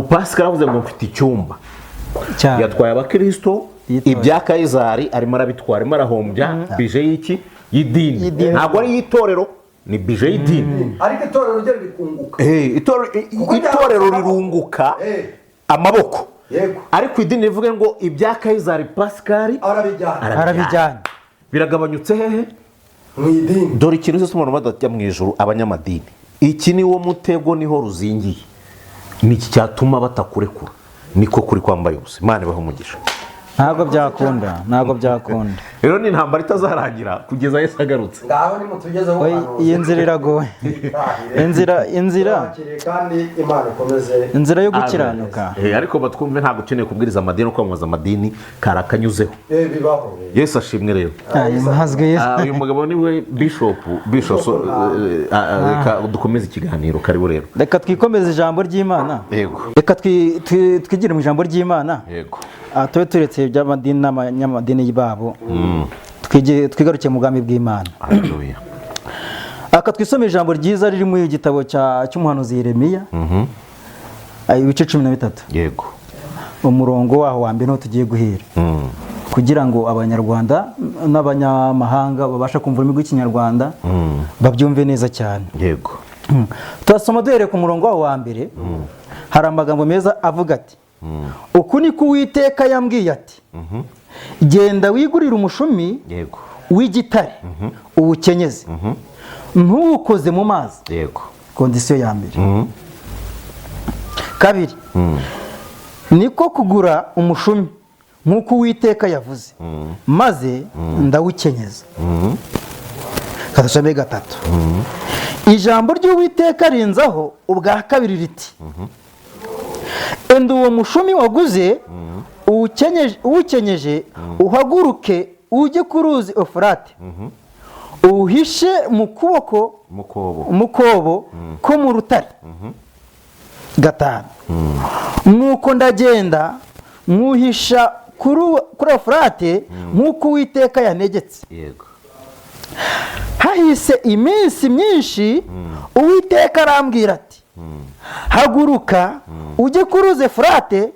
Pascal avuze ngo mfite icyumba, yatwaye abakristo, ibya Kayizari arimo arabitwara, arimo arahombya bije y'iki y'idini, ntabwo ari y'itorero. ni bije y'idini. ariko itorero ryo rikunguka. Itorero rirunguka amaboko, ariko idini rivuga ngo ibya Kayizari Pascal arabijyana. biragabanyutse hehe mu idini. dore ikintu cyose umuntu badajya mu ijuru abanyamadini, iki ni wo mutego niho ruzingiye, niki cyatuma batakurekura, niko kuri kwambaye ubusa. Imana ibahe umugisha. ntabwo byakunda rero ni intambara itazarangira kugeza Yesu agarutse. ngaho nimutugezeho iyi nzira iragoye, kandi Imana ikomeze inzira yo gukiranuka. ariko batwumve ntabwo ukeneye kubwiriza amadini no kwamamaza amadini, karakanyuzeho. bibaho. Yesu ashimwe rero. Uyu mugabo niwe Bishop reka dukomeze ikiganiro, karibu rero. Reka twikomeze ijambo ry'Imana. Yego. Reka twigire mu ijambo ry'Imana. Yego. Tube turetse iby'amadini n'abanyamadini babo, twigaruke mu bwami bw'Imana. Haleluya. Aka twisome ijambo ryiza riri mu gitabo cy'umuhanuzi Yeremiya, ibice 13. Yego. Umurongo waho wa mbere niho tugiye guhera, kugira ngo abanyarwanda n'abanyamahanga babasha kumva ururimi rw'ikinyarwanda babyumve neza cyane. Yego. Turasoma duhereye ku murongo waho wa mbere. Hari amagambo meza avuga ati, uku niko Uwiteka yambwiye ati, genda wigurire umushumi w'igitare uwukenyeze, ntuwukoze mu mazi. Yego. Kondisiyo ya mbere. Kabiri, niko kugura umushumi nk'uko Uwiteka yavuze, maze ndawukenyeza. Kadusome gatatu. Ijambo ry'Uwiteka rinzaho ubwa kabiri riti, enda uwo mushumi waguze uwukenyeje uhaguruke ujye ku ruzi Efurate, uwuhishe mu kobo ko mu rutare. Gatanu. Nuko ndagenda mwuhisha kuri Efurate nk'uko Uwiteka yanegetse. Yego. Hahise iminsi myinshi Uwiteka arambwira ati, haguruka ujye ku ruzi Efurate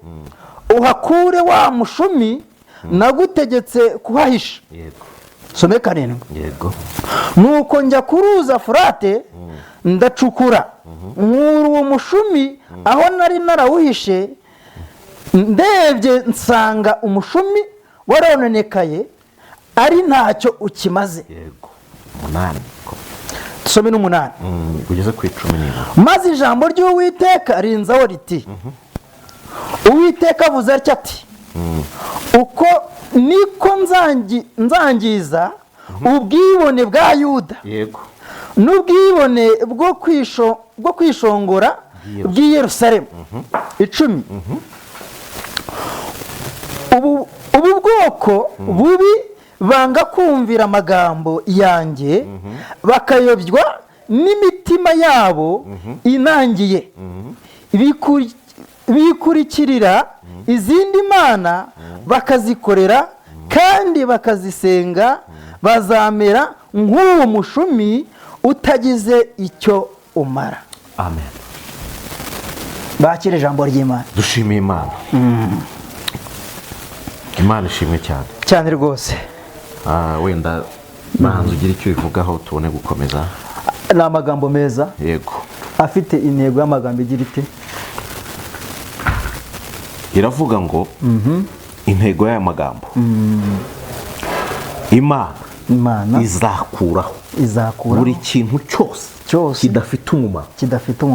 uhakure wa mushumi nagutegetse kuhahisha. Yego. Some karindwi. Yego. Nuko njya ku ruzi Efurate ndacukura nkura uwo mushumi aho nari narawuhishe, ndebye nsanga umushumi warononekaye ari ntacyo ukimaze. Yego. 8. Tusome n'8. Kugeza ku 11. Maze ijambo ry'Uwiteka rinzaho riti, Uwiteka avuze atya ati, uko niko nzangiza ubwibone bwa Yuda. Yego. N'ubwibone bwo kwishongora bw'i Yerusalemu. 10. Ubu bwoko bubi banga kumvira amagambo yanjye, bakayobywa n'imitima yabo inangiye, bikurikirira izindi mana bakazikorera kandi bakazisenga, bazamera nk'uwo mushumi utagize icyo umara. Amen. Bakire ijambo ry'Imana. Dushimiye Imana. Imana ishimwe cyane rwose. Wenda banza ugira icyo bivugaho tubone gukomeza. Ni amagambo meza. Yego. Afite intego y'amagambo igira ite? Iravuga ngo intego y'aya magambo, Imana izakuraho buri kintu cyose kidafite umumaro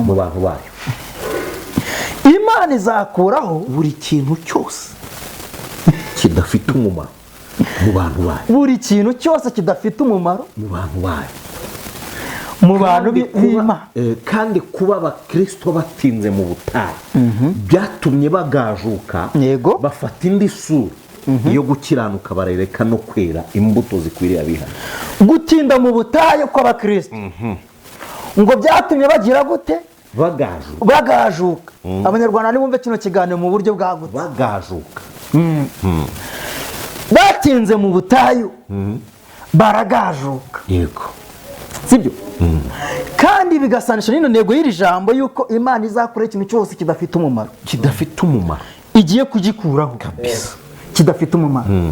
mu bantu bayo. Imana izakuraho buri kintu cyose kidafite umumaro mu bantu bayo. Buri kintu cyose kidafite umumaro mu bantu bayo. Mu bantu b'Imana. Kandi kuba abakristo batinze mu butayu byatumye bagajuka, bafata indi sura iyo gukiranuka, barereka no kwera imbuto zikwiriye abihana. Gutinda mu butayu kw'abakristo ngo byatumye bagira gute? Bagajuka. Abanyarwanda nibumve kino kiganiro mu buryo bwagutse. Bagajuka. Batinze mu butayu baragajuka. Yego. Sibyo? Kandi bigasanisha n'ino ntego y'iri jambo yuko Imana izakora ikintu cyose kidafite umumaro, igiye kugikuraho kabisa, kidafite umumaro.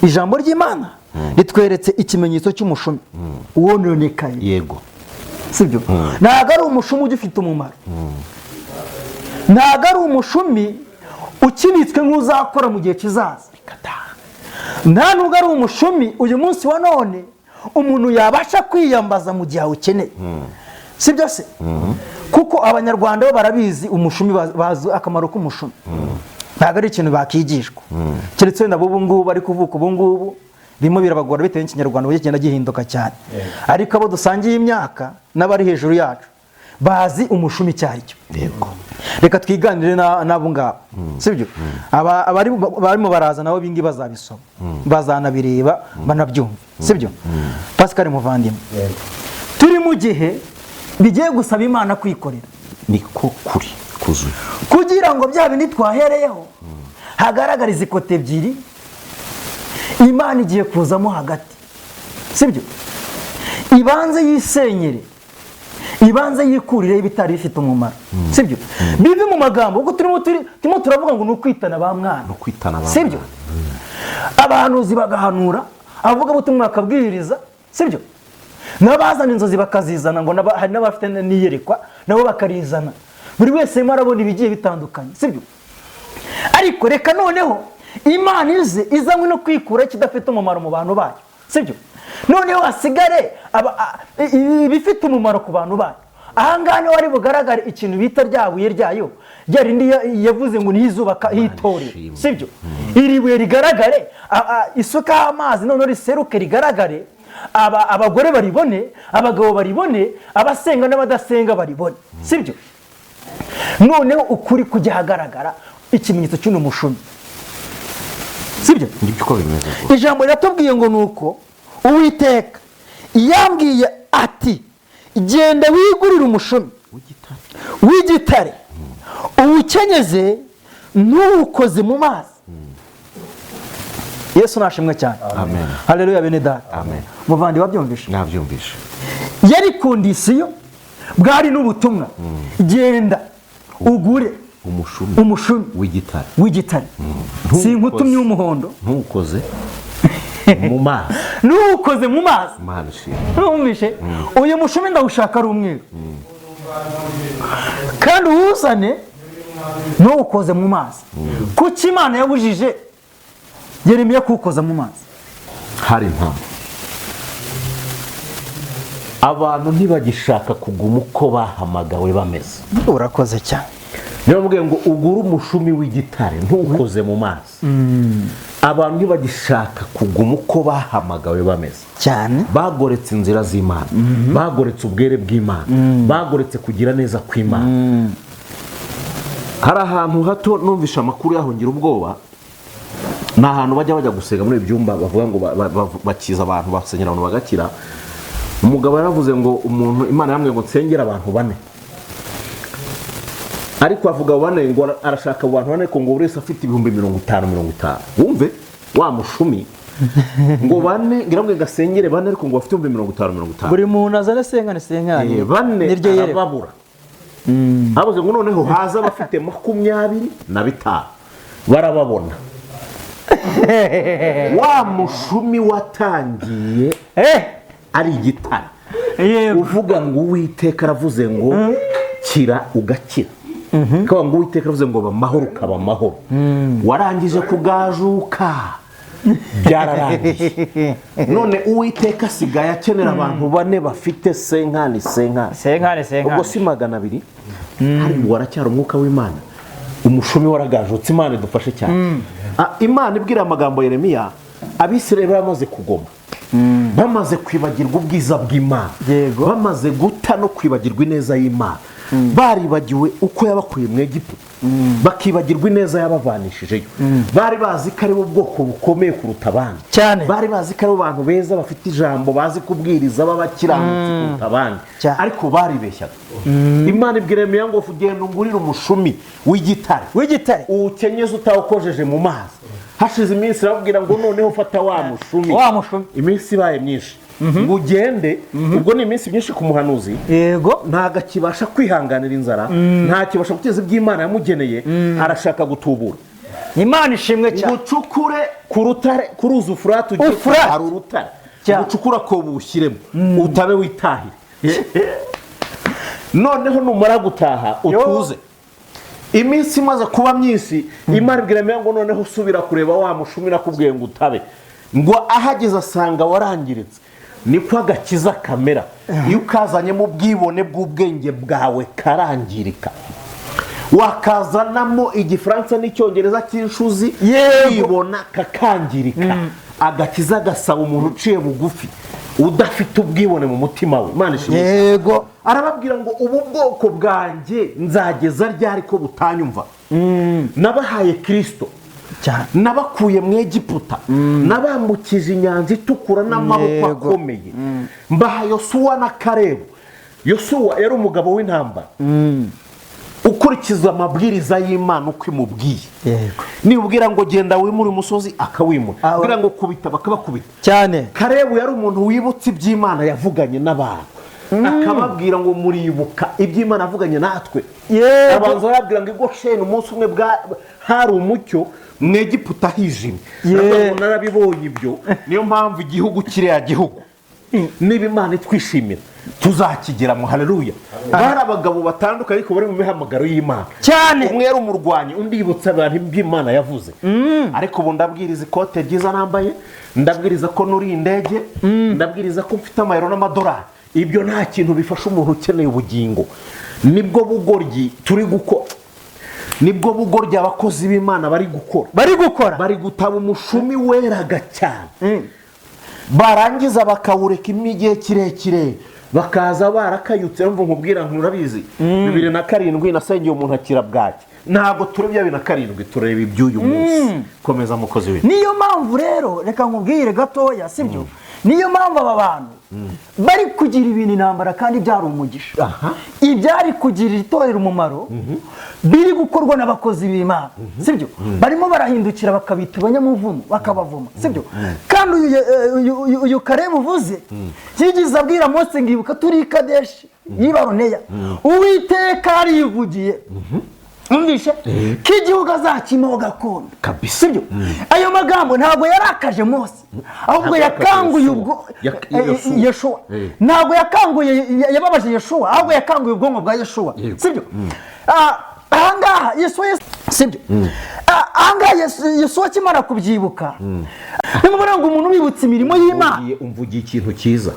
Ijambo ry'Imana ritweretse ikimenyetso cy'umushumi wononekaye. Yego. sibyo ntabwo ari umushumi ugifite umumaro ntabwo ari umushumi ukibitswe nk'uzakora mu gihe kizaza nta nubwo ari umushumi uyu munsi wa none umuntu yabasha kwiyambaza mu gihe awukeneye sibyo se kuko abanyarwanda bo barabizi umushumi bazi akamaro k'umushumi ntabwo ari ikintu bakigishwa keretse wenda ubu ngubu bari kuvuka ubu ngubu birimo birabagora bitewe n'ikinyarwanda uburyo kigenda gihinduka cyane ariko abo dusangiye imyaka n'abari hejuru yacu bazi umushumi icyo ari cyo reka twiganire n'abo ngabo sibyo barimo baraza nabo bingi bazabisoma bazanabireba banabyumva sibyo Pascal muvandimwe turi mu gihe bigiye gusaba Imana kwikorera niko kuri kuzuye kugira ngo bya bindi twahereyeho hagaragara izikote ebyiri Imana igiye kuzamo hagati sibyo ibanze yisenyere ibanze yikurire ibitari bifite umumaro sibyo bive mu magambo kuko turimo turavuga ngo ni ukwitana ba mwana sibyo abahanuzi bagahanura avuga butumwa bakabwiriza sibyo n'abazana inzozi bakazizana ngo hari n'abafite niyerekwa nabo bakarizana buri wese marabona ibigiye bitandukanye sibyo ariko reka noneho Imana izanywe no kwikura kidafite umumaro mu bantu bayo sibyo noneho hasigare ibifite umumaro ku bantu bayo ahangaha niho wari bugaragare ikintu bita ryabuye ryayo ryarindi yavuze ngo niyizubaka hitorere sibyo iri buye rigaragare isuka amazi noneho riseruke rigaragare abagore baribone abagabo baribone abasenga n'abadasenga baribone sibyo noneho ukuri kujya hagaragara ikimenyetso cy'uno mushumi sibyo ijambo riratubwiye ngo nuko Uwiteka yambwiye ati genda wigurire umushumi w'igitare uwukenyeze ntuwukoze mu mazi Yesu nashimwe cyane amen haleluya bene data amen muvandi wabyumvishe nabyumvishe yari kondisiyo bwari n'ubutumwa genda ugure umushumi w'igitare sinkutumye umuhondo ntukoze mu mazi ntukoze mu mazi ntumvishe uyu mushumi ndawushaka ari umweru kandi uwuzane ntuwukoze mu mazi kuko Imana yabujije Yeremiya kuwukoza mu mazi hari impamvu abantu ntibagishaka kuguma uko bahamagawe bameze urakoze cyane niyo mubwiye ngo ugure umushumi w'igitare ntukoze mu mazi abantu ntibagishaka kuguma uko bahamagawe bameze cyane bagoretse inzira z'Imana bagoretse ubwere bw'Imana bagoretse kugira neza kw'Imana hari ahantu hato numvisha amakuru yahongira ubwoba ni ahantu bajya gusenga muri ibyumba bavuga ngo bakiza abantu basenyera abantu bagakira umugabo yaravuze ngo umuntu Imana yamwe ngo nsengera abantu 4 ariko avuga bane ngo arashaka abantu 4 ko ngo buri wese afite 50,50 wumve wa mushumi ngo 4 ngiramwe gasengere 4 ariko ngo bafite 50,50 buri muntu azane sengane 4 arababura abuze ngo noneho haza bafite 25 barababona wa mushumi watangiye ari igitare uvuga ngo Uwiteka aravuze ngo kira ugakira kwa ngo Uwiteka aravuze ngo bamahoro kaba mahoro warangije kugajuka byararangiye none Uwiteka asigaye akenera abantu 4 bafite senkani ubwo si 200 hari waracyara umwuka w'Imana umushumi waragajutse Imana idufashe cyane Imana ibwira amagambo Yeremiya Abisirayeli bamaze kugoma bamaze kwibagirwa ubwiza bw'Imana bamaze guta no kwibagirwa ineza y'Imana baribagiwe uko yabakuye mu Egiputa bakibagirwa ineza yabavanishije bari bazi ko ari ubwoko bukomeye kuruta abandi bari bazi ko ari abantu beza bafite ijambo bazi kubwiriza babakiranutse kuruta abandi ariko baribeshyaga Imana ibwira Yeremiya ngo ugenda ungurire umushumi w'igitare uwukenyeze utawukojeje mu mazi hashize iminsi arabwira ngo noneho fata wa mushumi iminsi ibaye myinshi ngo ugende ubwo ni iminsi myinshi ku muhanuzi yego ntago akibasha kwihanganira inzara nta kibasha guteza iby'Imana yamugeneye arashaka gutubura Imana ishimwe cyane ucukure ku rutare ku ruzi Ufurate ugikora hari urutare ucukura ko bushyiremo utabe witahire noneho numara gutaha utuze iminsi imaze kuba myinshi Imana ibwira ngo noneho usubira kureba wa mushumi nakubwiye ngo utabe ngo ahageze asanga warangiritse. Niko agakiza kamera iyo ukazanye mu bwibone bw'ubwenge bwawe karangirika, wakazanamo igifaransa n'icyongereza cy'inshuzi yibona kakangirika. Agakiza gasaba umuntu uciye bugufi udafite ubwibone mu mutima we. Imana ishimwe. Yego, arababwira ngo ubu bwoko bwanjye nzageza ryari ko butanyumva? Nabahaye Kristo, nabakuye mu Egiputa, nabambukije inyanja itukura n'amaboko akomeye, mbaha Yosuwa na Kalebu. Yosuwa yari umugabo w'intambara ukurikiza amabwiriza y'Imana uko imubwiye. Nibwira ngo genda wimure umusozi akawimura, nibwira ngo kubita bakabakubita cyane. Kalebu yari umuntu wibutse iby'Imana yavuganye n'abantu, akababwira ngo muribuka iby'Imana yavuganye natwe. Abanza barabwira ngo Gosheni umunsi umwe hari umucyo, mu Egiputa hijimye. Narabibonye ibyo, niyo mpamvu igihugu kiriya gihugu niba Imana itwishimira tuzakigeramo. Haleluya. Bari abagabo batandukanye ariko bari mu mihamagaro y'Imana cyane. Umwe yari umurwanyi, undi yibutsa abantu iby'Imana yavuze. Ariko ubu ndabwiriza ikote ryiza nambaye, ndabwiriza ko nuri indege, ndabwiriza ko mfite amayero n'amadolari. Ibyo nta kintu bifasha umuntu ukeneye ubugingo. Nibwo bugoryi turi gukora, nibwo bugoryi abakozi b'Imana bari gukora, bari gutaba umushumi weraga cyane, barangiza bakawureka igihe kirekire, bakaza barakayutse. Numva nkubwira nkurabizi 2007 nasengeye umuntu akira bwaki. Ntabwo turebye 2007, tureba iby'uyu munsi. Komeza mukozi we. Niyo mpamvu rero reka nkubwire gatoya, sibyo? Niyo mpamvu aba bantu bari kugira ibintu intambara kandi byari umugisha. Ibyari kugirira itorero umumaro biri gukorwa n'abakozi b'Imana, sibyo? Barimo barahindukira bakabita abanyamuvumo, bakabavuma, sibyo? Kandi uyu Kalebu uvuze yigize abwira Mose ngibuka turi Kadeshi y'Ibaroneya, Uwiteka arivugiye umvishe ko igihugu azakimoga gakondo, sibyo? Ayo magambo ntabwo yarakaje Mose, ahubwo yakanguye ubwo Yeshuwa. Ntabwo yakanguye yababaje Yeshuwa, ahubwo yakanguye ubwonko bwa Yeshuwa, sibyo? Ahangaha Yeshuwa, sibyo? Ahangaha Yeshuwa kimara kubyibuka, nimubona ngo umuntu wibutse imirimo y'Imana. Umvugiye ikintu cyiza,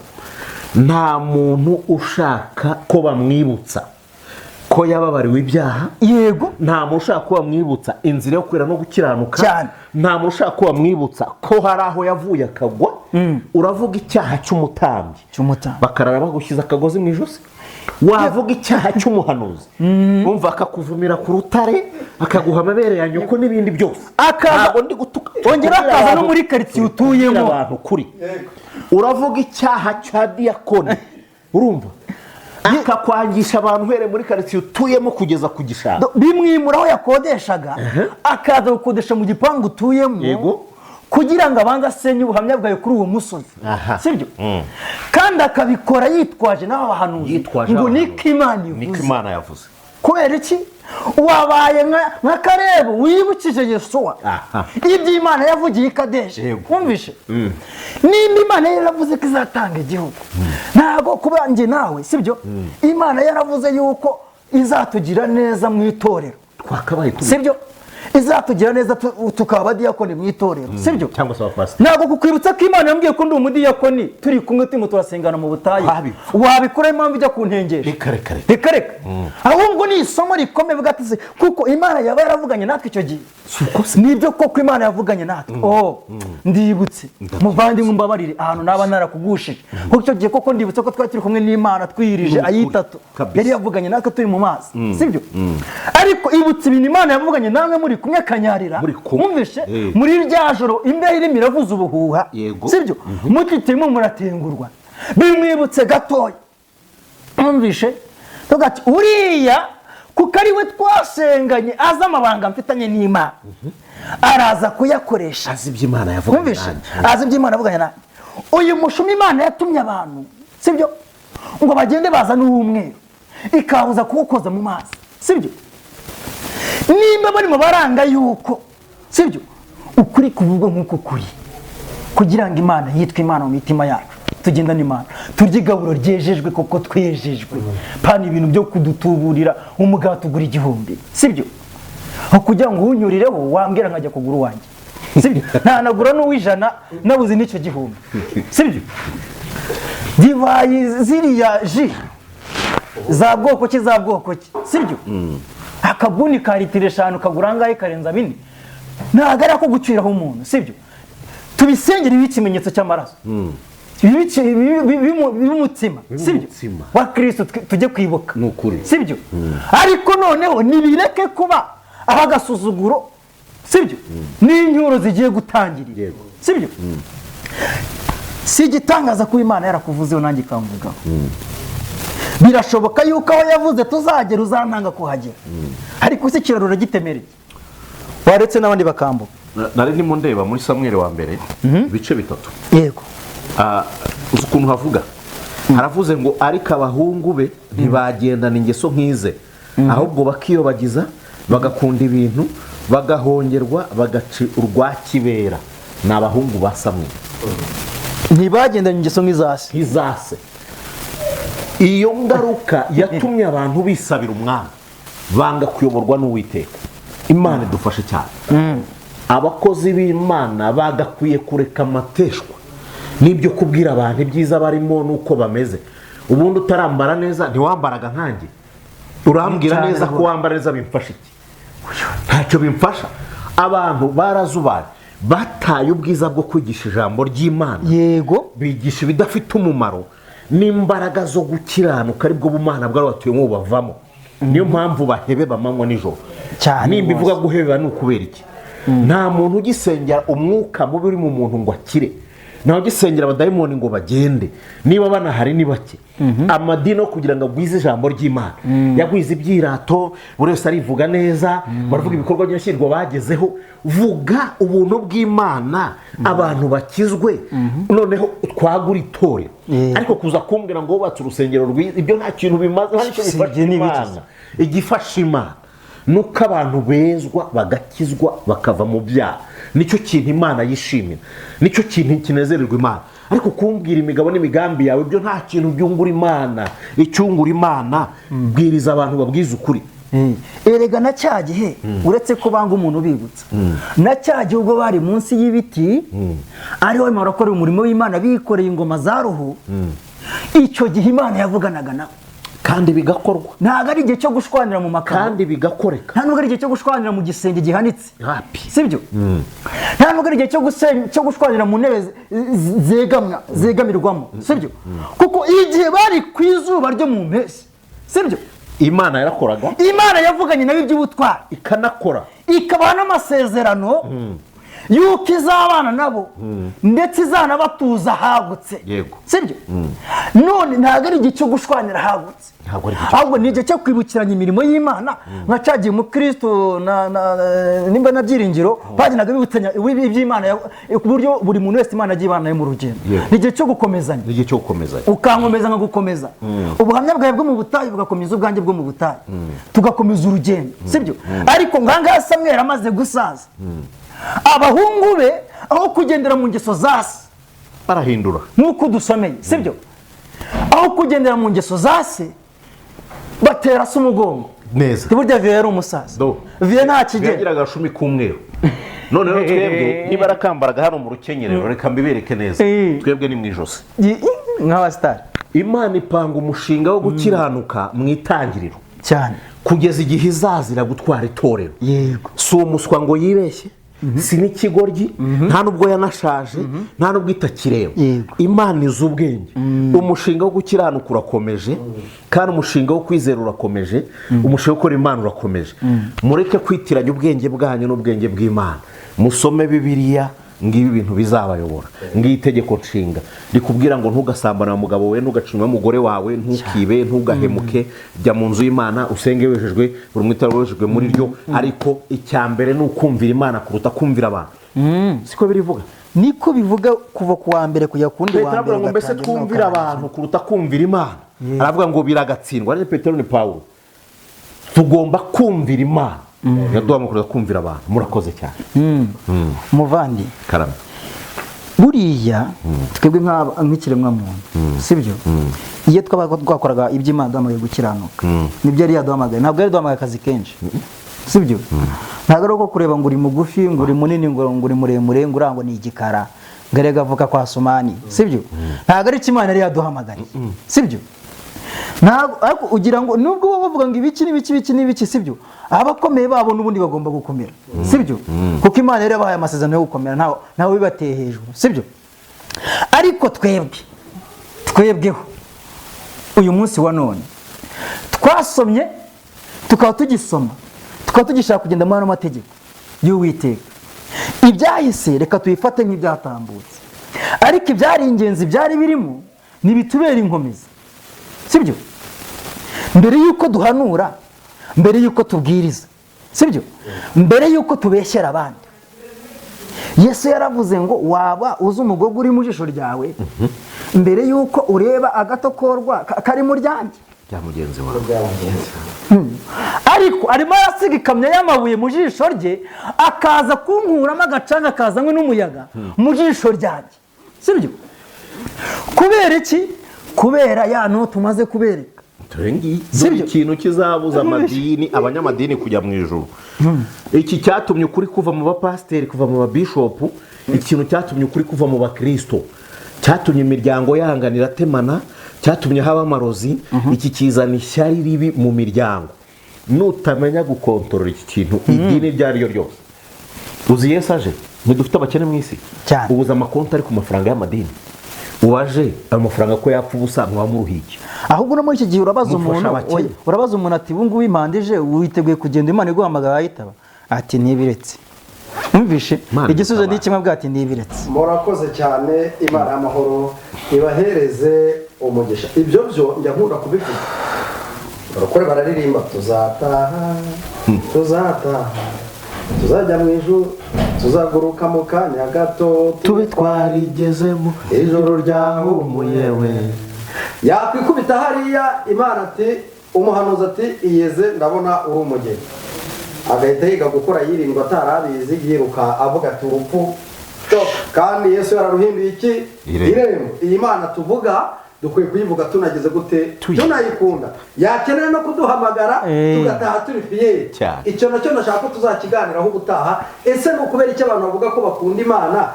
nta muntu ushaka ko bamwibutsa ko yababariwe ibyaha. Yego, nta muntu ushaka ko bamwibutsa inzira yo kwera no gukiranuka. Nta muntu ushaka ko bamwibutsa ko hari aho yavuye akagwa. Uravuga icyaha cy'umutambyi, bakarara bagushyize akagozi mu ijosi. Wavuga icyaha cy'umuhanuzi, umva akakuvumira ku rutare, akaguha amabere ya nyoko n'ibindi byose. Ntabwo ndi gutuka, ongera akaza no muri quartier utuyemo abantu kuri. Uravuga icyaha cya diakoni, urumva akakwangisha abantu uhereye muri quartier utuyemo kugeza ku gishanga. Bimwimura aho yakodeshaga akaza gukodesha mu gipangu utuyemo. Yego, kugira ngo abanze asenye ubuhamya bwawe kuri uwo musozi, sibyo? Kandi akabikora yitwaje n'aba bahanuzi ngo niko Imana yavuze. Kubera iki? Wabaye nka Kalebu wibukije Yeshuwa iby'Imana yavugiye i Kadeshi, wumvishe? Nimba Imana yaravuze ko izatanga igihugu, ntabwo kuba njye nawe, sibyo? Imana yaravuze yuko izatugira neza mu itorero, sibyo? Izatugira neza tukaba abadiyakoni mu itorero, sibyo? Cyangwa se abapasiteri. Ntabwo kukwibutsa ko Imana yambwiye ko ndi umudiyakoni turi kumwe turimo turasengana mu butayu wabikora impamvu ijya kuntengesha. Reka ahubwo ni isomo rikomeye bwatise, kuko Imana yaba yaravuganye natwe icyo gihe. Nibyo koko Imana yavuganye natwe. Ndibutse muvandimwe mbabarire ahantu naba narakugushije, kuko icyo gihe koko ndibutse ko twari turi kumwe n'Imana twirije ayitatu, yari yavuganye natwe turi mu mazi, sibyo? Ariko ibutse ibintu Imana yavuganye namwe muri kumwe kanyarira, mwumvishe? Muri rya joro imbeho irimo iravuza ubuhuha, sibyo? Mutitimo muratengurwa, bimwibutse gatoya, mwumvishe? Tugati uriya kuko ari we twasenganye azi amabanga mfitanye n'Imana, araza kuyakoresha, azi iby'Imana yavuganye nanjye, azi iby'Imana yavuganye nanjye. Uyu mushumi Imana yatumye abantu, sibyo? Ngo bagende baza n'umweru ikabuza kuwukoza mu mazi, sibyo? Nimba bari mu baranga yuko, sibyo? Ukuri kuvugwa nk'uko kuri, kugira ngo Imana yitwe Imana mu mitima yacu. tugenda n'Imana turya igaburo ryejejwe koko twejejwe pana ibintu byo kudutuburira umugati ugura 1000 sibyo aho kugira ngo unyurireho wambwira nkajya kugura wanjye sibyo ntanagura n'uwijana nabuze n'icyo 1000 sibyo divayi ziriya ji za bwoko ki sibyo akabuni ka litiro 5 kagura ngahe karenza 4 ntago ari ako guciraho umuntu sibyo tubisengera ibikimenyetso cy'amaraso b'umutima sibyo wa Kristo tujye kwibuka sibyo ariko noneho nibireke kuba abagasuzuguro sibyo n'inyuro zigiye gutangirira sibyo si igitangaza ko Imana yarakuvuzeho nanjye ikamvugaho birashoboka yuko aho yavuze tuzagera uzantanga kuhagera ariko se kiraro uragitemereye waretse n'abandi bakambuka nari ndimo ndeba muri Samuel wa mbere ibice 3 yego uzi ukuntu havuga haravuze ngo ariko abahungu be ntibagendana ingeso nk'ize ahubwo bakiyobagiza bagakunda ibintu bagahongerwa bagaci urwa kibera ni abahungu ba Samuel ntibagendanye ingeso nk'izase iyo ngaruka yatumye abantu bisabira umwami banga kuyoborwa n'Uwiteka Imana idufashe cyane abakozi b'Imana bagakwiye kureka amateshwa nibyo kubwira abantu ibyiza barimo nuko bameze ubundi utarambara neza ntiwambaraga nkanjye urambwira neza ko wambara neza bimfasha iki ntacyo bimfasha abantu barazubaye bataye ubwiza bwo kwigisha ijambo ry'Imana yego bigisha ibidafite umumaro n'imbaraga zo gukiranuka aribwo bumana bw'abatuyemo bavamo niyo mpamvu bahebe bamanywa nijoro nimba ivuga guhebeba ni ukubera iki nta muntu ugisengera umwuka mubi uri mu muntu ngo akire naho gisengera abadayimoni ngo bagende niba banahari ni bake amadini kugira ngo agwize ijambo ry'Imana yagwize ibyirato buri wese arivuga neza baravuga ibikorwa by'ashyirwa bagezeho vuga ubuntu bw'Imana abantu bakizwe noneho twagura itorero ariko kuza kumbwira ngo wubatse urusengero rwiza ibyo nta kintu bimaze nta cyo bifasha Imana igifasha Imana nuko abantu bezwa bagakizwa bakava mu byaha nicyo kintu Imana yishimira nicyo kintu kinezererwa Imana ariko kumbwira imigabo n'imigambi yawe ibyo nta kintu byungura Imana icyungura Imana bwiriza abantu babwiza ukuri erega na cyagihe uretse ko banga umuntu ubibutsa na cyagihe ubwo bari munsi y'ibiti ariho barimo barakora umurimo w'Imana bikoreye ingoma za roho icyo gihe Imana yavuganaga nabo kandi bigakorwa ntago ari igihe cyo gushwanira mu makaro kandi bigakoreka nta nubwo ari igihe cyo gushwanira mu gisenge gihanitse sibyo nta nubwo ari igihe cyo gushwanira mu ntebe zegamirwamo sibyo kuko igihe bari ku izuba ryo mu mpeshyi sibyo Imana yarakoraga Imana yavuganye nabo iby'ubutwari ikanakora ikabaha n'amasezerano yuko izabana nabo ndetse izanabatuza hagutse sibyo none ntago ari igihe cyo gushwanira hagutse ahubwo ni igihe cyo kwibukiranya imirimo y'Imana nka cyagiye mu Kristo nimba na byiringiro baginaga bibutanya iby'Imana ku buryo buri muntu wese Imana agiye ibana mu rugendo ni igihe cyo gukomezanya ukankomeza nka gukomeza ubuhamya bwawe bwo mu butayu bugakomeza ubwanjye bwo mu butayu tugakomeza urugendo sibyo ariko nganga Samuel amaze gusaza abahungu be aho kugendera mu ngeso zase barahindura nkuko dusomeye sibyo aho kugendera mu ngeso zase batera se umugongo neza burya Viye yari umusaza Viye nta kigero yagira agashumi k'umweru none rero twebwe niba arakambaraga hano mu rukenyerero reka mbibereke neza twebwe ni mu ijosi nk'abasitari Imana ipanga umushinga wo gukiranuka mu itangiriro cyane kugeza igihe izazira gutwara itorero yego si umuswa ngo yibeshye si n'ikigoryi nta nubwo yanashaje nta nubwo itakireba Imana izi ubwenge umushinga wo gukiranuka urakomeje kandi umushinga wo kwizera urakomeje umushinga wo gukora Imana urakomeje mureke kwitiranya ubwenge bwanyu n'ubwenge bw'Imana musome Bibiliya ngibi ibintu bizabayobora ngiyi itegeko nshinga rikubwira ngo ntugasambane na mugabo we ntugacunwe n'umugore wawe ntukibe ntugahemuke jya mu nzu y'Imana usenge wejejwe buri mwitaro wejejwe muri ryo ariko icyambere ni ukumvira Imana kuruta kumvira abantu siko birivuga niko bivuga kuva ku wa mbere kujya kundi wa mbere mbese twumvira abantu kuruta kumvira Imana aravuga ngo biragatsindwa ni Petero ni Paulo tugomba kumvira Imana yaduha mu kuruta kumvira abantu murakoze cyane muvandi karame buriya twebwe nk'ikiremwa muntu sibyo iyo twakoraga iby'Imana duhamagaye gukiranuka nibyo yari yaduhamagaye ntabwo yari duhamagaye akazi kenshi sibyo ntabwo ari uko kureba ngo uri mugufi ngo uri munini ngo uri muremure ngo urango ni igikara garega avuka kwa Sumani sibyo ntabwo ari Imana yari yaduhamagaye sibyo ntabwo ariko ugira ngo nubwo baba bavuga ngo ibiki sibyo abakomeye babo n'ubundi bagomba gukomera sibyo kuko Imana yari yabahaye amasezerano yo gukomera ntawe bibateye hejuru sibyo ariko twebweho uyu munsi wa none twasomye tukaba tugisoma tukaba tugishaka kugenda mu mategeko y'Uwiteka ibyahise reka tuyifate nk'ibyatambutse ariko ibyari ingenzi byari birimo nibitubera inkomezi sibyo mbere yuko duhanura mbere yuko tubwiriza sibyo mbere yuko tubeshyera abandi Yesu yaravuze ngo waba uzi umugogo uri mu jisho ryawe mbere yuko ureba agatokorwa kari mu ryanjye bya mugenzi wawe ariko arimo arasiga ikamyo y'amabuye mu jisho rye akaza kunkuramo agacanga akazanywe n'umuyaga mu jisho ryanjye sibyo kubera iki kubera ya no tumaze kubereka sibyo ikintu kizabuza amadini abanyamadini kujya mu ijuru iki cyatumye ukuri kuva mu bapasiteri kuva mu babishopu ikintu cyatumye ukuri kuva mu bakristo cyatumye imiryango yahanganira temana cyatumye haba amarozi iki kizana ishyari ribi mu miryango nutamenya gukontorora iki kintu idini ryari ryo ryose uzi Yesu aje ntidufite abakene mu isi ubuza amakonti ari ku mafaranga y'amadini uwaje amafaranga ko yapfa ubusa mwamuruhike ahubwo no muri iki gihe urabaza umuntu ati ubu ngubu impandije witeguye kugenda Imana iguhamagara ayitaba ati nibiretse umvishe igisubizo ni kimwe bwati nibiretse murakoze cyane Imana y'amahoro ibahereze umugisha ibyo byo njya nkunda kubivuga barakore bararirimba tuzataha tuzajya mu ijuru tuzaguruka mu kanya gato tube twarigezemo ijoro ryahumuye we yakwikubita hariya Imana ati umuhanuzi ati iyeze ndabona uri umugeni agahita yiga gukora yirindwa atarabizi yiruka avuga ati urupfu kandi Yesu yararuhinduye iki irembo iyi Mana tuvuga dukwiye kuyivuga tunageze gute tunayikunda yakenera no kuduhamagara tugataha turi fiyeri icyo nacyo ndashaka ko tuzakiganiraho ubutaha ese no kubera icyo abantu bavuga ko bakunda Imana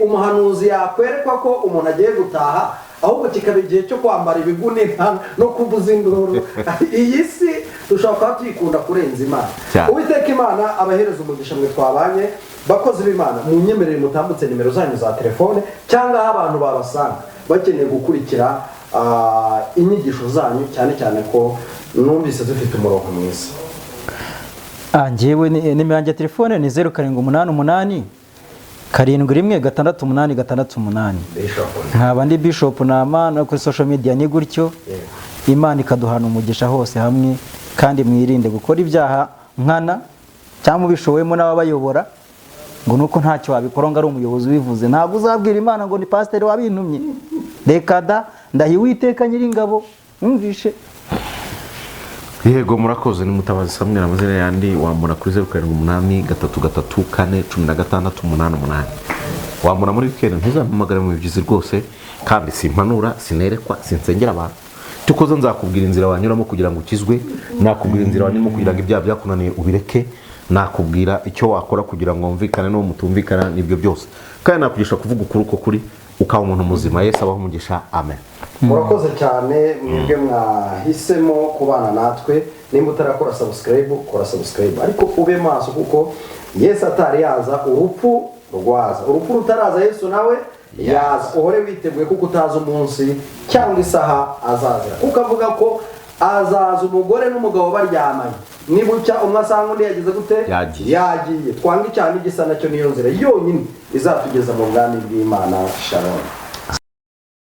umuhanuzi yakwerekwa ko umuntu agiye gutaha ahubwo kikaba igihe cyo kwambara ibiguni no kuvuza induru iyi si dushobora kuba tuyikunda kurenza Imana Uwiteka Imana abahereza umugisha mwe twabanye bakozi b'Imana mu nyemerere mutambutse nimero zanyu za telefone cyangwa aho abantu babasanga bakeneye gukurikira inyigisho zanyu cyane cyane ko numvise dufite umurongo mwiza njyewe nimero yanjye ya telefone ni 0788 71686 nkaba ndi Bishop Nama no kuri social media ni gutyo Imana ikaduhana umugisha hose hamwe kandi mwirinde gukora ibyaha nkana cyangwa bishowemo n'ababayobora ngo nuko ntacyo wabikora ngo ari umuyobozi wivuze ntabwo uzabwira Imana ngo ni pastor wabintumye reka da ndahiwiteka nyiringabo umvishe yego murakoze ni Mutabazi Samuel amazina yandi wambona kuri 0783341688 wambona muri weekend ntuzampamagara mu byizi rwose kandi simpanura sinerekwa sinsengera abantu tukoze nzakubwira inzira wanyuramo kugira ngo ukizwe nakubwira inzira wanyuramo kugira ngo ibyaha byakunaniye ubireke nakubwira icyo wakora kugira ngo umvikane no mutumvikana nibyo byose kandi nakugisha kuvuga ukuri uko kuri ukaba umuntu muzima Yesu abaho umugisha amen murakoze cyane mwebwe mwahisemo kubana natwe nimba utarakora subscribe kora subscribe ariko ube maso kuko Yesu atari yaza urupfu rwaza urupfu rutaraza Yesu nawe yaza uhore witeguye kuko utazi umunsi cyangwa isaha azazira kuko avuga ko azaza umugore n'umugabo baryamanye nibucya umwe asanga undi yagize gute yagiye twanga icyaha n'igisa nacyo niyo nzira yonyine izatugeza mu bwami bw'Imana. Shalom.